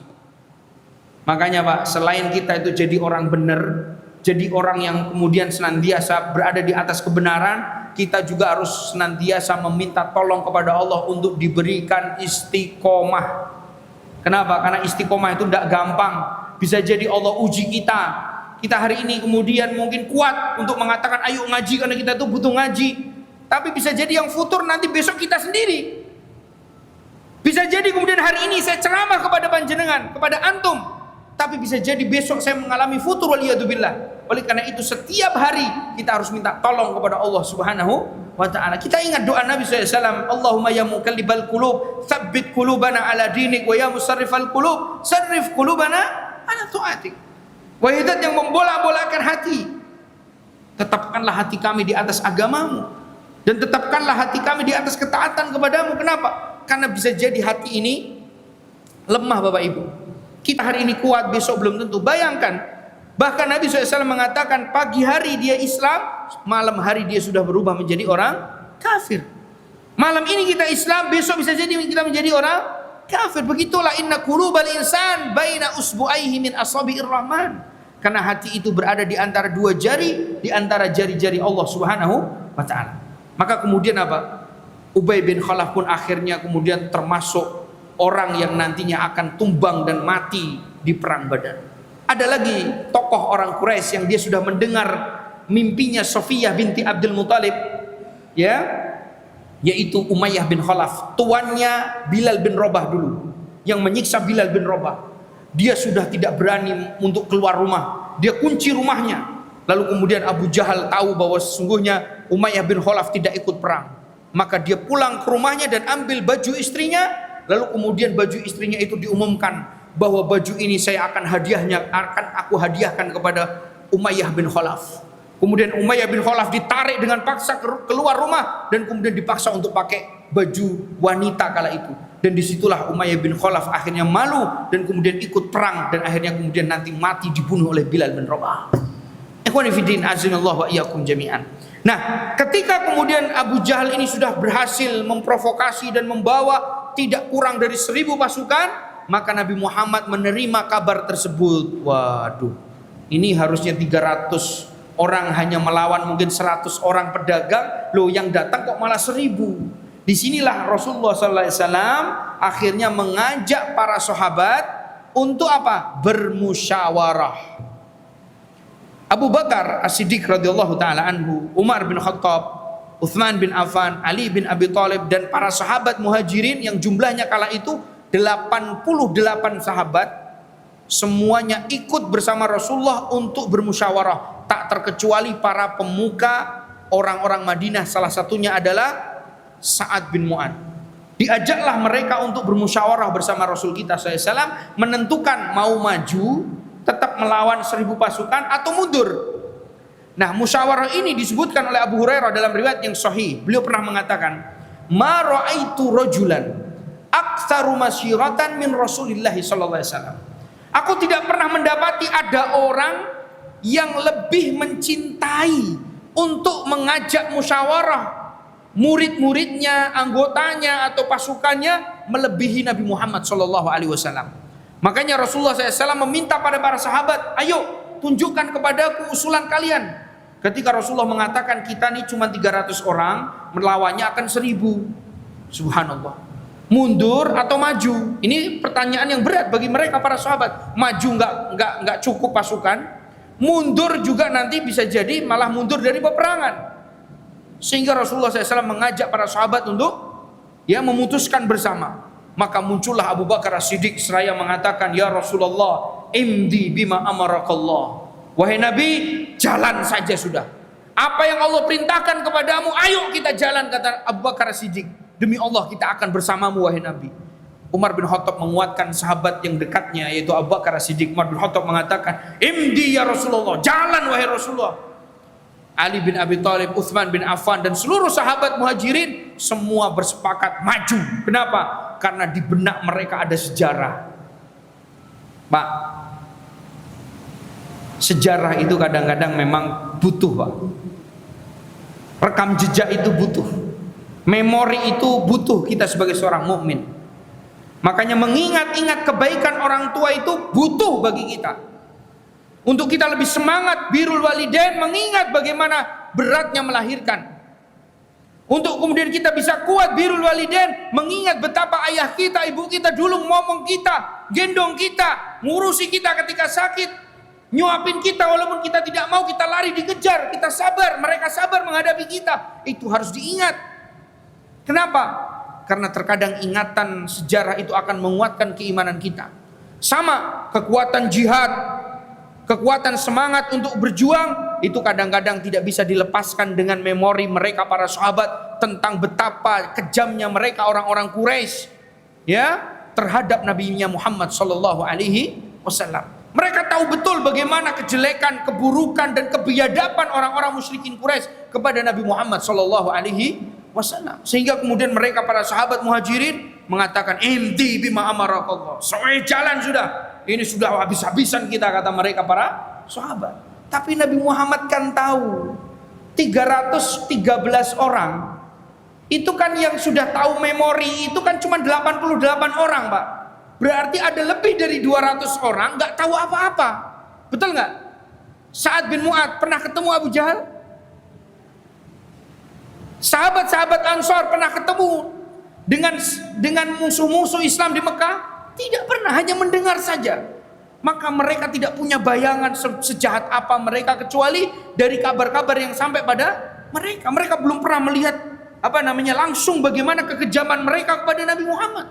Makanya Pak, selain kita itu jadi orang benar, jadi orang yang kemudian senantiasa berada di atas kebenaran, kita juga harus senantiasa meminta tolong kepada Allah untuk diberikan istiqomah. Kenapa? Karena istiqomah itu tidak gampang. Bisa jadi Allah uji kita. Kita hari ini kemudian mungkin kuat untuk mengatakan ayo ngaji karena kita itu butuh ngaji. Tapi bisa jadi yang futur nanti besok kita sendiri. Bisa jadi kemudian hari ini saya ceramah kepada panjenengan, kepada antum, tapi bisa jadi besok saya mengalami futur waliyadzubillah. Oleh karena itu setiap hari kita harus minta tolong kepada Allah Subhanahu wa ta'ala. Kita ingat doa Nabi SAW, Allahumma ya muqallibal qulub tsabbit qulubana ala dinik, wa ya musarrifal qulub sarrif qulubana ala ta'atik. Wahai zat yang membolak-bolakan hati, tetapkanlah hati kami di atas agamamu, dan tetapkanlah hati kami di atas ketaatan kepadamu. Kenapa? Karena bisa jadi hati ini lemah Bapak Ibu. Kita hari ini kuat, besok belum tentu. Bayangkan, bahkan Nabi SAW mengatakan pagi hari dia Islam, malam hari dia sudah berubah menjadi orang kafir. Malam ini kita Islam, besok bisa jadi kita menjadi orang kafir. Begitulah inna qulubal insan baina usbu'aihi min asabi'ir rahman. Karena hati itu berada di antara dua jari, di antara jari-jari Allah Subhanahu wa ta'ala. Maka kemudian apa? Ubay bin Khalaf pun akhirnya kemudian termasuk orang yang nantinya akan tumbang dan mati di perang Badar. Ada lagi tokoh orang Quraisy yang dia sudah mendengar mimpinya Sofiyah binti Abdul Muthalib, ya, yaitu Umayyah bin Khalaf, tuannya Bilal bin Rabah dulu, yang menyiksa Bilal bin Rabah. Dia sudah tidak berani untuk keluar rumah, dia kunci rumahnya. Lalu kemudian Abu Jahal tahu bahwa sesungguhnya Umayyah bin Khalaf tidak ikut perang. Maka dia pulang ke rumahnya dan ambil baju istrinya. Lalu kemudian baju istrinya itu diumumkan bahwa baju ini akan aku hadiahkan kepada Umayyah bin Khalaf. Kemudian Umayyah bin Khalaf ditarik dengan paksa keluar rumah dan kemudian dipaksa untuk pakai baju wanita kala itu. Dan disitulah Umayyah bin Khalaf akhirnya malu dan kemudian ikut perang dan akhirnya kemudian nanti mati dibunuh oleh Bilal bin Rabah. Ikhwani fiddin azinallahu wa iyyakum jami'an. Nah, ketika kemudian Abu Jahal ini sudah berhasil memprovokasi dan membawa tidak kurang dari 1000 pasukan, maka Nabi Muhammad menerima kabar tersebut. Waduh, ini harusnya 300 orang hanya melawan mungkin 100 orang pedagang, loh yang datang kok malah 1000. Disinilah Rasulullah SAW akhirnya mengajak para sahabat untuk apa? Bermusyawarah. Abu Bakar As-Siddiq radhiyallahu taala anhu, Umar bin Khattab, Utsman bin Affan, Ali bin Abi Thalib dan para sahabat Muhajirin yang jumlahnya kala itu 88 sahabat, semuanya ikut bersama Rasulullah untuk bermusyawarah, tak terkecuali para pemuka orang-orang Madinah, salah satunya adalah Sa'ad bin Mu'adz. Diajaklah mereka untuk bermusyawarah bersama Rasul kita SAW, menentukan mau maju tetap melawan 1000 pasukan atau mundur. Nah, musyawarah ini disebutkan oleh Abu Hurairah dalam riwayat yang sahih. Beliau pernah mengatakan, "Ma ra'aitu rajulan aktsaru masyiratan min Rasulillah sallallahu alaihi wasallam." Aku tidak pernah mendapati ada orang yang lebih mencintai untuk mengajak musyawarah murid-muridnya, anggotanya atau pasukannya melebihi Nabi Muhammad sallallahu alaihi wasallam. Makanya Rasulullah SAW meminta pada para sahabat, ayo tunjukkan kepadaku usulan kalian. Ketika Rasulullah mengatakan kita ini cuma 300 orang, melawannya akan 1000. Subhanallah. Mundur atau maju? Ini pertanyaan yang berat bagi mereka para sahabat. Maju nggak cukup pasukan, mundur juga nanti bisa jadi malah mundur dari peperangan. Sehingga Rasulullah SAW mengajak para sahabat untuk memutuskan bersama. Maka muncullah Abu Bakar As-Siddiq seraya mengatakan, ya Rasulullah, imdi bima amarakallah. Wahai Nabi, jalan saja sudah. Apa yang Allah perintahkan kepadamu, ayo kita jalan, kata Abu Bakar As-Siddiq. Demi Allah kita akan bersamamu wahai Nabi. Umar bin Khattab menguatkan sahabat yang dekatnya yaitu Abu Bakar As-Siddiq. Umar bin Khattab mengatakan, imdi ya Rasulullah, jalan wahai Rasulullah. Ali bin Abi Thalib, Utsman bin Affan dan seluruh sahabat Muhajirin semua bersepakat maju. Kenapa? Karena di benak mereka ada sejarah. Pak, sejarah itu kadang-kadang memang butuh, Pak. Rekam jejak itu butuh. Memori itu butuh kita sebagai seorang mukmin. Makanya mengingat-ingat kebaikan orang tua itu butuh bagi kita. Untuk kita lebih semangat birrul walidain, mengingat bagaimana beratnya melahirkan. Untuk kemudian kita bisa kuat birrul walidain, mengingat betapa ayah kita, ibu kita dulu ngomong kita, gendong kita, ngurusi kita ketika sakit, nyuapin kita walaupun kita tidak mau, kita lari dikejar, kita sabar, mereka sabar menghadapi kita. Itu harus diingat. Kenapa? Karena terkadang ingatan sejarah itu akan menguatkan keimanan kita. Sama kekuatan jihad, kekuatan semangat untuk berjuang, itu kadang-kadang tidak bisa dilepaskan dengan memori mereka para sahabat tentang betapa kejamnya mereka orang-orang Quraisy ya terhadap Nabi-Nya Muhammad sallallahu alaihi wasallam. Mereka tahu betul bagaimana kejelekan, keburukan dan kebiadaban orang-orang musyrikin Quraisy kepada Nabi Muhammad sallallahu alaihi wasallam. Sehingga kemudian mereka para sahabat Muhajirin mengatakan, "Imdi bima amarakallah." Soalnya jalan sudah. Ini sudah habis-habisan kita, kata mereka para sahabat. Tapi Nabi Muhammad kan tahu 313 orang itu kan yang sudah tahu memori itu kan cuma 88 orang, Pak. Berarti ada lebih dari 200 orang nggak tahu apa-apa. Betul nggak? Sa'ad bin Mu'adz pernah ketemu Abu Jahal? Sahabat-sahabat Ansor pernah ketemu dengan musuh-musuh Islam di Mekah? Tidak pernah, hanya mendengar saja. Maka mereka tidak punya bayangan sejahat apa mereka kecuali dari kabar-kabar yang sampai pada mereka. Mereka belum pernah melihat langsung bagaimana kekejaman mereka kepada Nabi Muhammad.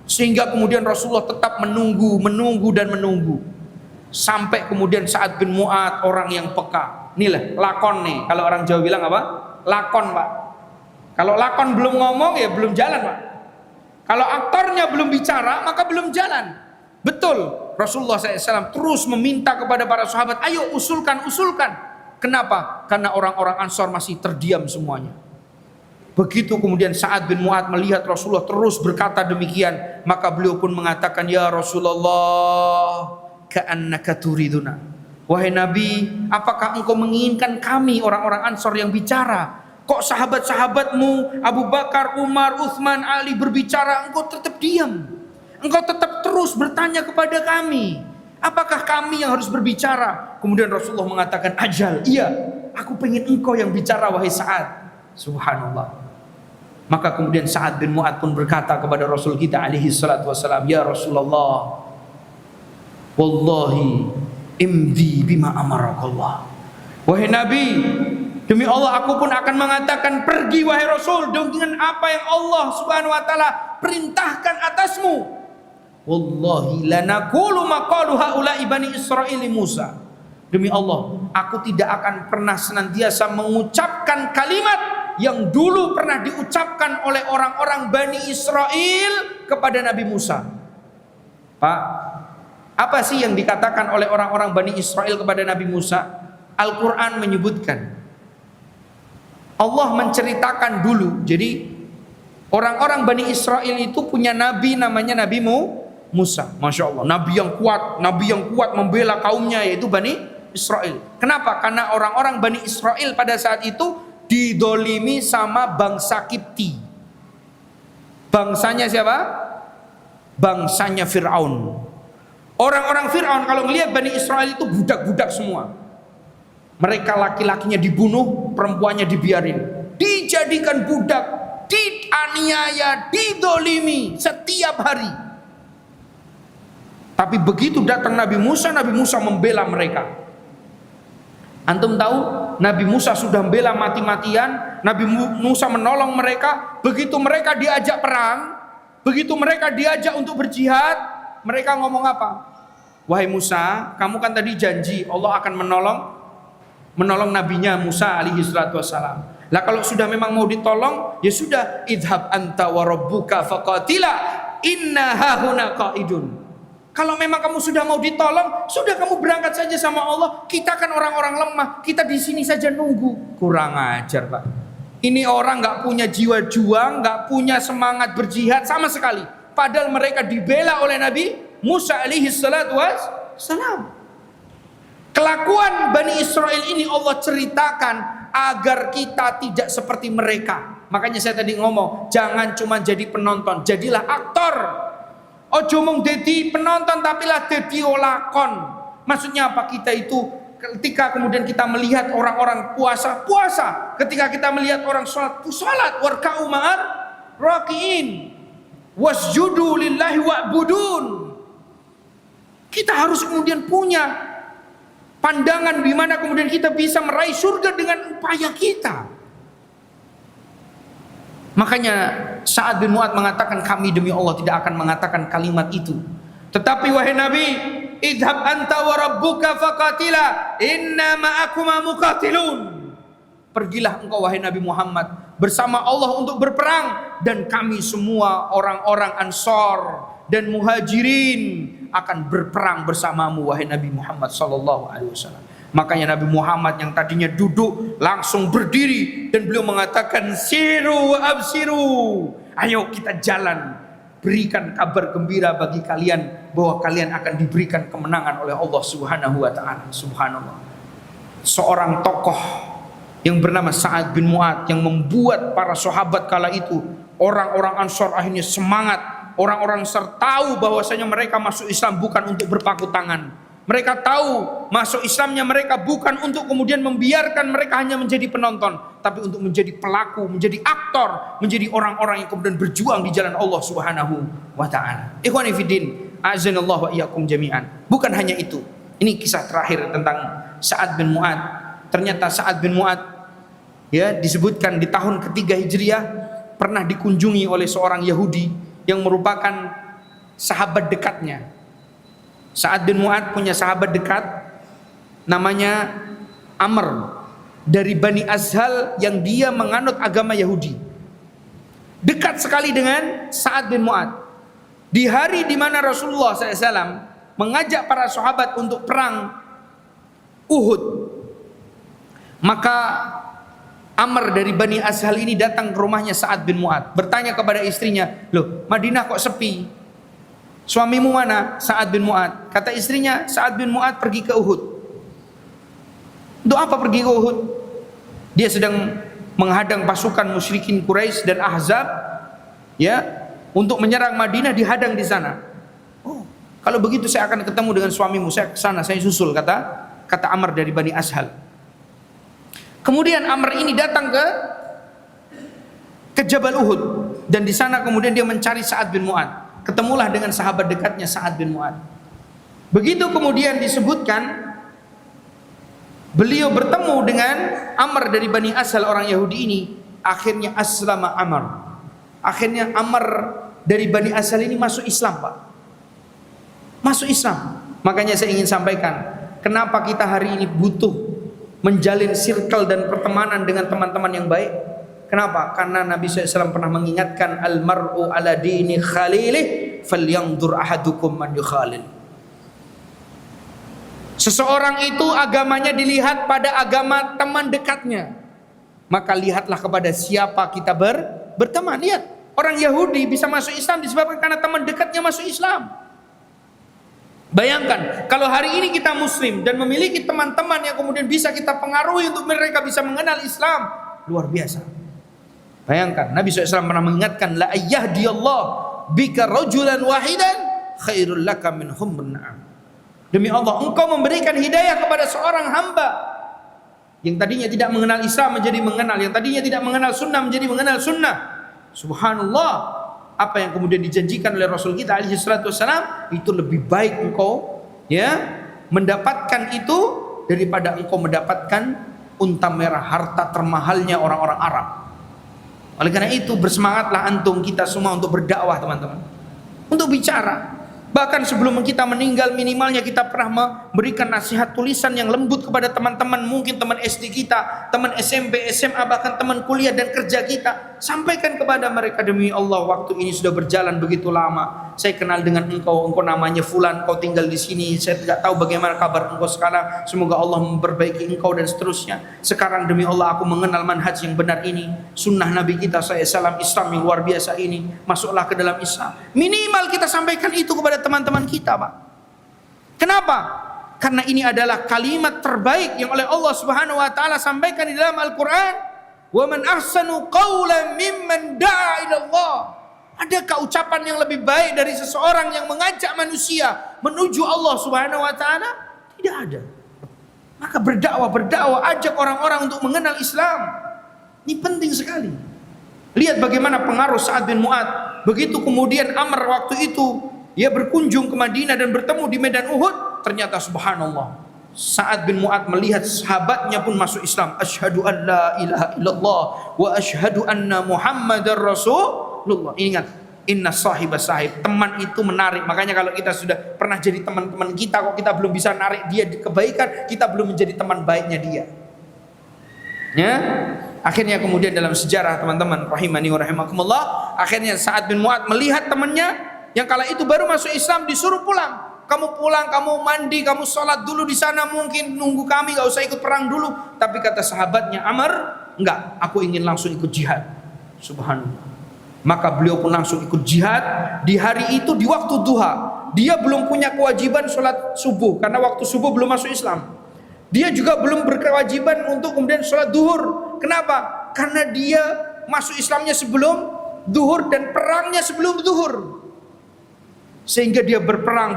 Sehingga kemudian Rasulullah tetap menunggu dan menunggu. Sampai kemudian Sa'ad bin Mu'adz, orang yang peka. Inilah lakon nih. Kalau orang Jawa bilang apa? Lakon, Pak. Kalau lakon belum ngomong ya belum jalan, Pak. Kalau aktornya belum bicara maka belum jalan. Betul, Rasulullah SAW terus meminta kepada para sahabat, ayo usulkan. Kenapa? Karena orang-orang Ansor masih terdiam semuanya. Begitu kemudian Sa'ad bin Mu'adz melihat Rasulullah terus berkata demikian, maka beliau pun mengatakan, ya Rasulullah, ka'annaka turiduna. Wahai Nabi, apakah engkau menginginkan kami orang-orang Ansor yang bicara? Kok sahabat-sahabatmu Abu Bakar, Umar, Utsman, Ali berbicara, engkau tetap diam? Engkau tetap terus bertanya kepada kami. Apakah kami yang harus berbicara? Kemudian Rasulullah mengatakan, ajal, iya, aku pengen engkau yang bicara wahai Sa'ad. Subhanallah. Maka kemudian Sa'ad bin Mu'adz pun berkata kepada Rasul kita alaihi salatu wassalam, ya Rasulullah, wallahi imdi bima amarakallah. Wahai Nabi, demi Allah aku pun akan mengatakan, pergi wahai Rasul dengan apa yang Allah Subhanahu wa taala perintahkan atasmu. Wallahi lanaqulu maqalu haula'i bani Israil Musa. Demi Allah, aku tidak akan pernah senantiasa mengucapkan kalimat yang dulu pernah diucapkan oleh orang-orang Bani Israel kepada Nabi Musa. Pak, apa sih yang dikatakan oleh orang-orang Bani Israel kepada Nabi Musa? Al-Quran menyebutkan, Allah menceritakan dulu. Jadi orang-orang Bani Israel itu punya nabi namanya Nabi Musa. Masya Allah, nabi yang kuat membela kaumnya, yaitu Bani Israel. Kenapa? Karena orang-orang Bani Israel pada saat itu didolimi sama bangsa Kipti. Bangsanya siapa? Bangsanya Fir'aun. Orang-orang Fir'aun kalau melihat Bani Israel itu budak-budak semua. Mereka laki-lakinya dibunuh, perempuannya dibiarin, dijadikan budak, dianiaya, didolimi setiap hari. Tapi begitu datang Nabi Musa membela mereka. Antum tahu, Nabi Musa sudah membela mati-matian, Nabi Musa menolong mereka. Begitu mereka diajak perang, begitu mereka diajak untuk berjihad, mereka ngomong apa? Wahai Musa, kamu kan tadi janji Allah akan menolong nabinya Musa alaihi salatu wassalam. Lah kalau sudah memang mau ditolong, ya sudah, idhab anta wa rabbuka faqatila inna hahuna qaidun. Kalau memang kamu sudah mau ditolong, sudah kamu berangkat saja sama Allah. Kita kan orang-orang lemah, kita di sini saja nunggu. Kurang ajar, Pak. Ini orang nggak punya jiwa juang, nggak punya semangat berjihad sama sekali. Padahal mereka dibela oleh Nabi Musa alaihi salatu wassalam. Kelakuan Bani Israel ini Allah ceritakan agar kita tidak seperti mereka. Makanya saya tadi ngomong, jangan cuma jadi penonton, jadilah aktor. Ojo mung dadi penonton tapi lah dadi lakon. Maksudnya apa? Kita itu ketika kemudian kita melihat orang-orang puasa, puasa. Ketika kita melihat orang sholat, sholat. Warka'u ma'ar raki'in. Wasjudu lillahi wa'budun. Kita harus kemudian punya pandangan di mana kemudian kita bisa meraih surga dengan upaya kita. Makanya Sa'ad bin Mu'adz mengatakan, kami demi Allah tidak akan mengatakan kalimat itu. Tetapi wahai Nabi, idhab anta wa rabbuka faqatila inna ma'akuma muqatilun. Pergilah engkau wahai Nabi Muhammad bersama Allah untuk berperang, dan kami semua orang-orang Ansar dan Muhajirin akan berperang bersamamu wahai Nabi Muhammad sallallahu alaihi wasallam. Makanya Nabi Muhammad yang tadinya duduk langsung berdiri, dan beliau mengatakan siru wa absiru, ayo kita jalan, berikan kabar gembira bagi kalian bahwa kalian akan diberikan kemenangan oleh Allah Subhanahu wa taala. Subhanallah. Seorang tokoh yang bernama Sa'ad bin Mu'adz yang membuat para sahabat kala itu, orang-orang Ansar akhirnya semangat. Orang-orang Ansar tahu bahwasanya mereka masuk Islam bukan untuk berpangku tangan. Mereka tahu masuk Islamnya mereka bukan untuk kemudian membiarkan mereka hanya menjadi penonton, tapi untuk menjadi pelaku, menjadi aktor, menjadi orang-orang yang kemudian berjuang di jalan Allah Subhanahu wa taala. Ikhwani fiddin, azanallahu wa iyyakum jami'an. Bukan hanya itu. Ini kisah terakhir tentang Sa'ad bin Mu'adz. Ternyata Sa'ad bin Mu'adz ya disebutkan di tahun ketiga Hijriah pernah dikunjungi oleh seorang Yahudi yang merupakan sahabat dekatnya. Sa'ad bin Mu'adz punya sahabat dekat namanya Amr dari Bani Azhal yang dia menganut agama Yahudi. Dekat sekali dengan Sa'ad bin Mu'adz. Di hari di mana Rasulullah SAW mengajak para sahabat untuk perang Uhud, maka Amr dari Bani Azhal ini datang ke rumahnya Sa'ad bin Mu'adz, bertanya kepada istrinya, "Loh, Madinah kok sepi? Suamimu mana?" Sa'ad bin Mu'adz. Kata istrinya, Sa'ad bin Mu'adz pergi ke Uhud. Untuk apa pergi ke Uhud? Dia sedang menghadang pasukan musyrikin Quraisy dan Ahzab, ya, untuk menyerang Madinah, dihadang di sana. Oh, kalau begitu saya akan ketemu dengan suamimu, saya ke sana, saya susul, kata Amr dari Bani Azhal. Kemudian Amr ini datang ke Jabal Uhud, dan di sana kemudian dia mencari Sa'ad bin Mu'adz. Ketemulah dengan sahabat dekatnya Sa'ad bin Mu'adz. Begitu kemudian disebutkan beliau bertemu dengan Amr dari Bani Azhal, orang Yahudi ini. Akhirnya aslama Amr. Akhirnya Amr dari Bani Azhal ini masuk Islam, Pak. Masuk Islam. Makanya saya ingin sampaikan, kenapa kita hari ini butuh menjalin circle dan pertemanan dengan teman-teman yang baik. Kenapa? Karena Nabi SAW pernah mengingatkan, al-mar'u ala dini khalilih falyanzur ahadukum man yukhalil. Seseorang itu agamanya dilihat pada agama teman dekatnya. Maka lihatlah kepada siapa kita berteman. Lihat, orang Yahudi bisa masuk Islam disebabkan karena teman dekatnya masuk Islam. Bayangkan kalau hari ini kita muslim dan memiliki teman-teman yang kemudian bisa kita pengaruhi untuk mereka bisa mengenal Islam, luar biasa. Bayangkan Nabi SAW pernah mengingatkan, la ayyahdiyallah bika rajulan wahidan khairul laka min humrin na'am. Demi Allah, engkau memberikan hidayah kepada seorang hamba yang tadinya tidak mengenal Islam menjadi mengenal, yang tadinya tidak mengenal sunnah menjadi mengenal sunnah. Subhanallah, apa yang kemudian dijanjikan oleh Rasul kita alaihi salatu wassalam, itu lebih baik engkau ya mendapatkan itu daripada engkau mendapatkan unta merah, harta termahalnya orang-orang Arab. Oleh karena itu bersemangatlah antum kita semua untuk berdakwah, teman-teman, untuk bicara. Bahkan sebelum kita meninggal, minimalnya kita pernah memberikan nasihat tulisan yang lembut kepada teman-teman, mungkin teman SD kita, teman SMP, SMA, bahkan teman kuliah dan kerja kita. Sampaikan kepada mereka, demi Allah, waktu ini sudah berjalan begitu lama. Saya kenal dengan engkau namanya Fulan, kau tinggal di sini. Saya tidak tahu bagaimana kabar engkau sekarang. Semoga Allah memperbaiki engkau dan seterusnya. Sekarang demi Allah aku mengenal manhaj yang benar ini, sunnah Nabi kita SAW, Islam yang luar biasa ini. Masuklah ke dalam Islam. Minimal kita sampaikan itu kepada teman-teman kita, Pak. Kenapa? Karena ini adalah kalimat terbaik yang oleh Allah Subhanahu wa taala sampaikan di dalam Al-Qur'an. Wa man ahsanu qawlan mimman da'a ila Allah. Adakah ucapan yang lebih baik dari seseorang yang mengajak manusia menuju Allah Subhanahu wa taala? Tidak ada. Maka berdakwah, ajak orang-orang untuk mengenal Islam. Ini penting sekali. Lihat bagaimana pengaruh Sa'ad bin Mu'adz. Begitu kemudian Amr waktu itu dia berkunjung ke Madinah dan bertemu di medan Uhud, ternyata subhanallah, Sa'ad bin Mu'adz melihat sahabatnya pun masuk Islam. Asyhadu an la ilaha illallah wa asyhadu anna Muhammadar Rasulullah. Ingat, inna sahiba sahib, teman itu menarik. Makanya kalau kita sudah pernah jadi teman-teman kita, kok kita belum bisa narik dia di kebaikan, kita belum menjadi teman baiknya dia. Ya, akhirnya kemudian dalam sejarah teman-teman rahimani wa rahimakumullah, akhirnya Sa'ad bin Mu'adz melihat temannya yang kala itu baru masuk Islam disuruh pulang. Kamu pulang, kamu mandi, kamu sholat dulu di sana, mungkin nunggu kami, gak usah ikut perang dulu. Tapi kata sahabatnya Amr, enggak, aku ingin langsung ikut jihad. Subhanallah. Maka beliau pun langsung ikut jihad di hari itu di waktu duha. Dia belum punya kewajiban sholat subuh karena waktu subuh belum masuk Islam. Dia juga belum berkewajiban untuk kemudian sholat duhur. Kenapa? Karena dia masuk Islamnya sebelum duhur dan perangnya sebelum duhur. Sehingga dia berperang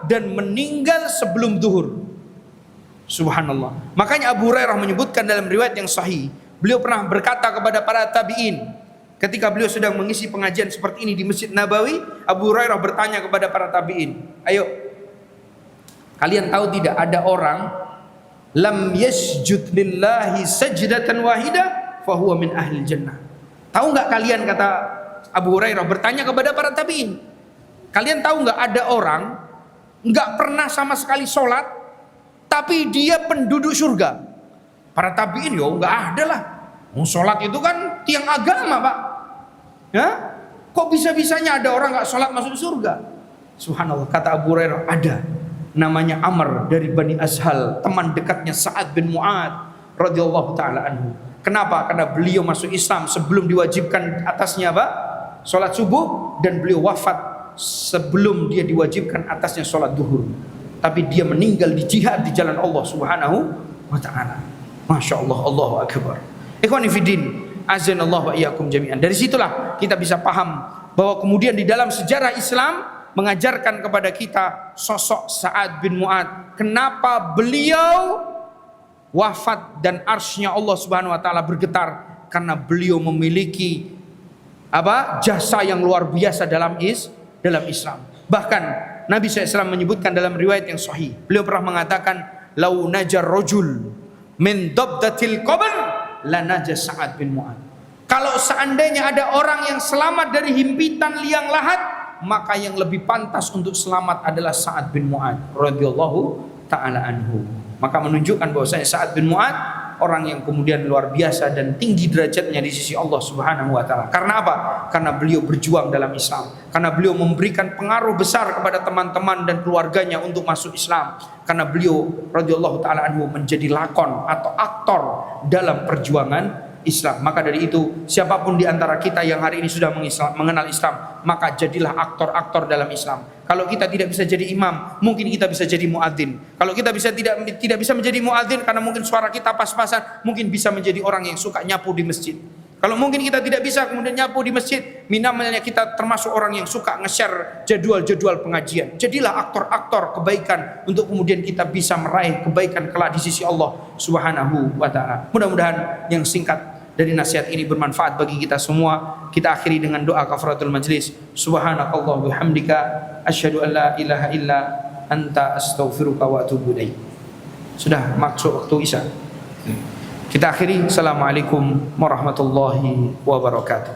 dan meninggal sebelum duhur. Subhanallah. Makanya Abu Hurairah menyebutkan dalam riwayat yang sahih, beliau pernah berkata kepada para tabi'in ketika beliau sedang mengisi pengajian seperti ini di Masjid Nabawi. Abu Hurairah bertanya kepada para tabi'in, ayo, kalian tahu tidak ada orang lam yasjud lillahi sajdatan wahida fahuwa min ahli jannah. Tahu nggak kalian, kata Abu Hurairah bertanya kepada para tabi'in, kalian tahu nggak ada orang nggak pernah sama sekali sholat tapi dia penduduk surga? Para tabi'in, yo nggak ada lah. Sholat itu kan tiang agama, Pak. Ya? Kok bisa-bisanya ada orang nggak sholat masuk surga? Subhanallah, kata Abu Hurairah, ada. Namanya Amr dari Bani Ashal, teman dekatnya Sa'ad bin Mu'adz radhiyallahu taala anhu. Kenapa? Karena beliau masuk Islam sebelum diwajibkan atasnya apa? Sholat subuh, dan beliau wafat sebelum dia diwajibkan atasnya sholat duhur. Tapi dia meninggal di jihad di jalan Allah Subhanahu wa ta'ala. Masya Allah, Allahu Akbar. Ikhwani fiddin, azanallahu wa iyyakum jami'an. Dari situlah kita bisa paham bahwa kemudian di dalam sejarah Islam mengajarkan kepada kita sosok Sa'ad bin Mu'adz. Kenapa beliau wafat dan arsy-Nya Allah Subhanahu wa ta'ala bergetar? Karena beliau memiliki jasa yang luar biasa dalam Islam. Bahkan Nabi SAW menyebutkan dalam riwayat yang sahih, beliau pernah mengatakan, lau najar rajul min dabdatil qabr la naja Sa'ad bin Mu'adz. Kalau seandainya ada orang yang selamat dari himpitan liang lahat, maka yang lebih pantas untuk selamat adalah Sa'ad bin Mu'adz radhiyallahu taala anhu. Maka menunjukkan bahwasanya Sa'ad bin Mu'adz orang yang kemudian luar biasa dan tinggi derajatnya di sisi Allah Subhanahu wa taala. Karena apa? Karena beliau berjuang dalam Islam. Karena beliau memberikan pengaruh besar kepada teman-teman dan keluarganya untuk masuk Islam. Karena beliau radhiyallahu taala anhu menjadi lakon atau aktor dalam perjuangan Islam. Maka dari itu, siapapun di antara kita yang hari ini sudah mengenal Islam, maka jadilah aktor-aktor dalam Islam. Kalau kita tidak bisa jadi imam, mungkin kita bisa jadi muadzin. Kalau kita tidak bisa menjadi muadzin karena mungkin suara kita pas-pasan, mungkin bisa menjadi orang yang suka nyapu di masjid. Kalau mungkin kita tidak bisa kemudian nyapu di masjid, minimalnya kita termasuk orang yang suka nge-share jadwal-jadwal pengajian. Jadilah aktor-aktor kebaikan untuk kemudian kita bisa meraih kebaikan kelak di sisi Allah Subhanahu wa taala. Mudah-mudahan yang singkat dari nasihat ini bermanfaat bagi kita semua. Kita akhiri dengan doa kafaratul majlis. Subhanakallah bihamdika asyhadu an la ilaha illa anta astaghfiruka wa atubu ilaik. Sudah masuk waktu Isya. Kita akhiri. Assalamualaikum warahmatullahi wabarakatuh.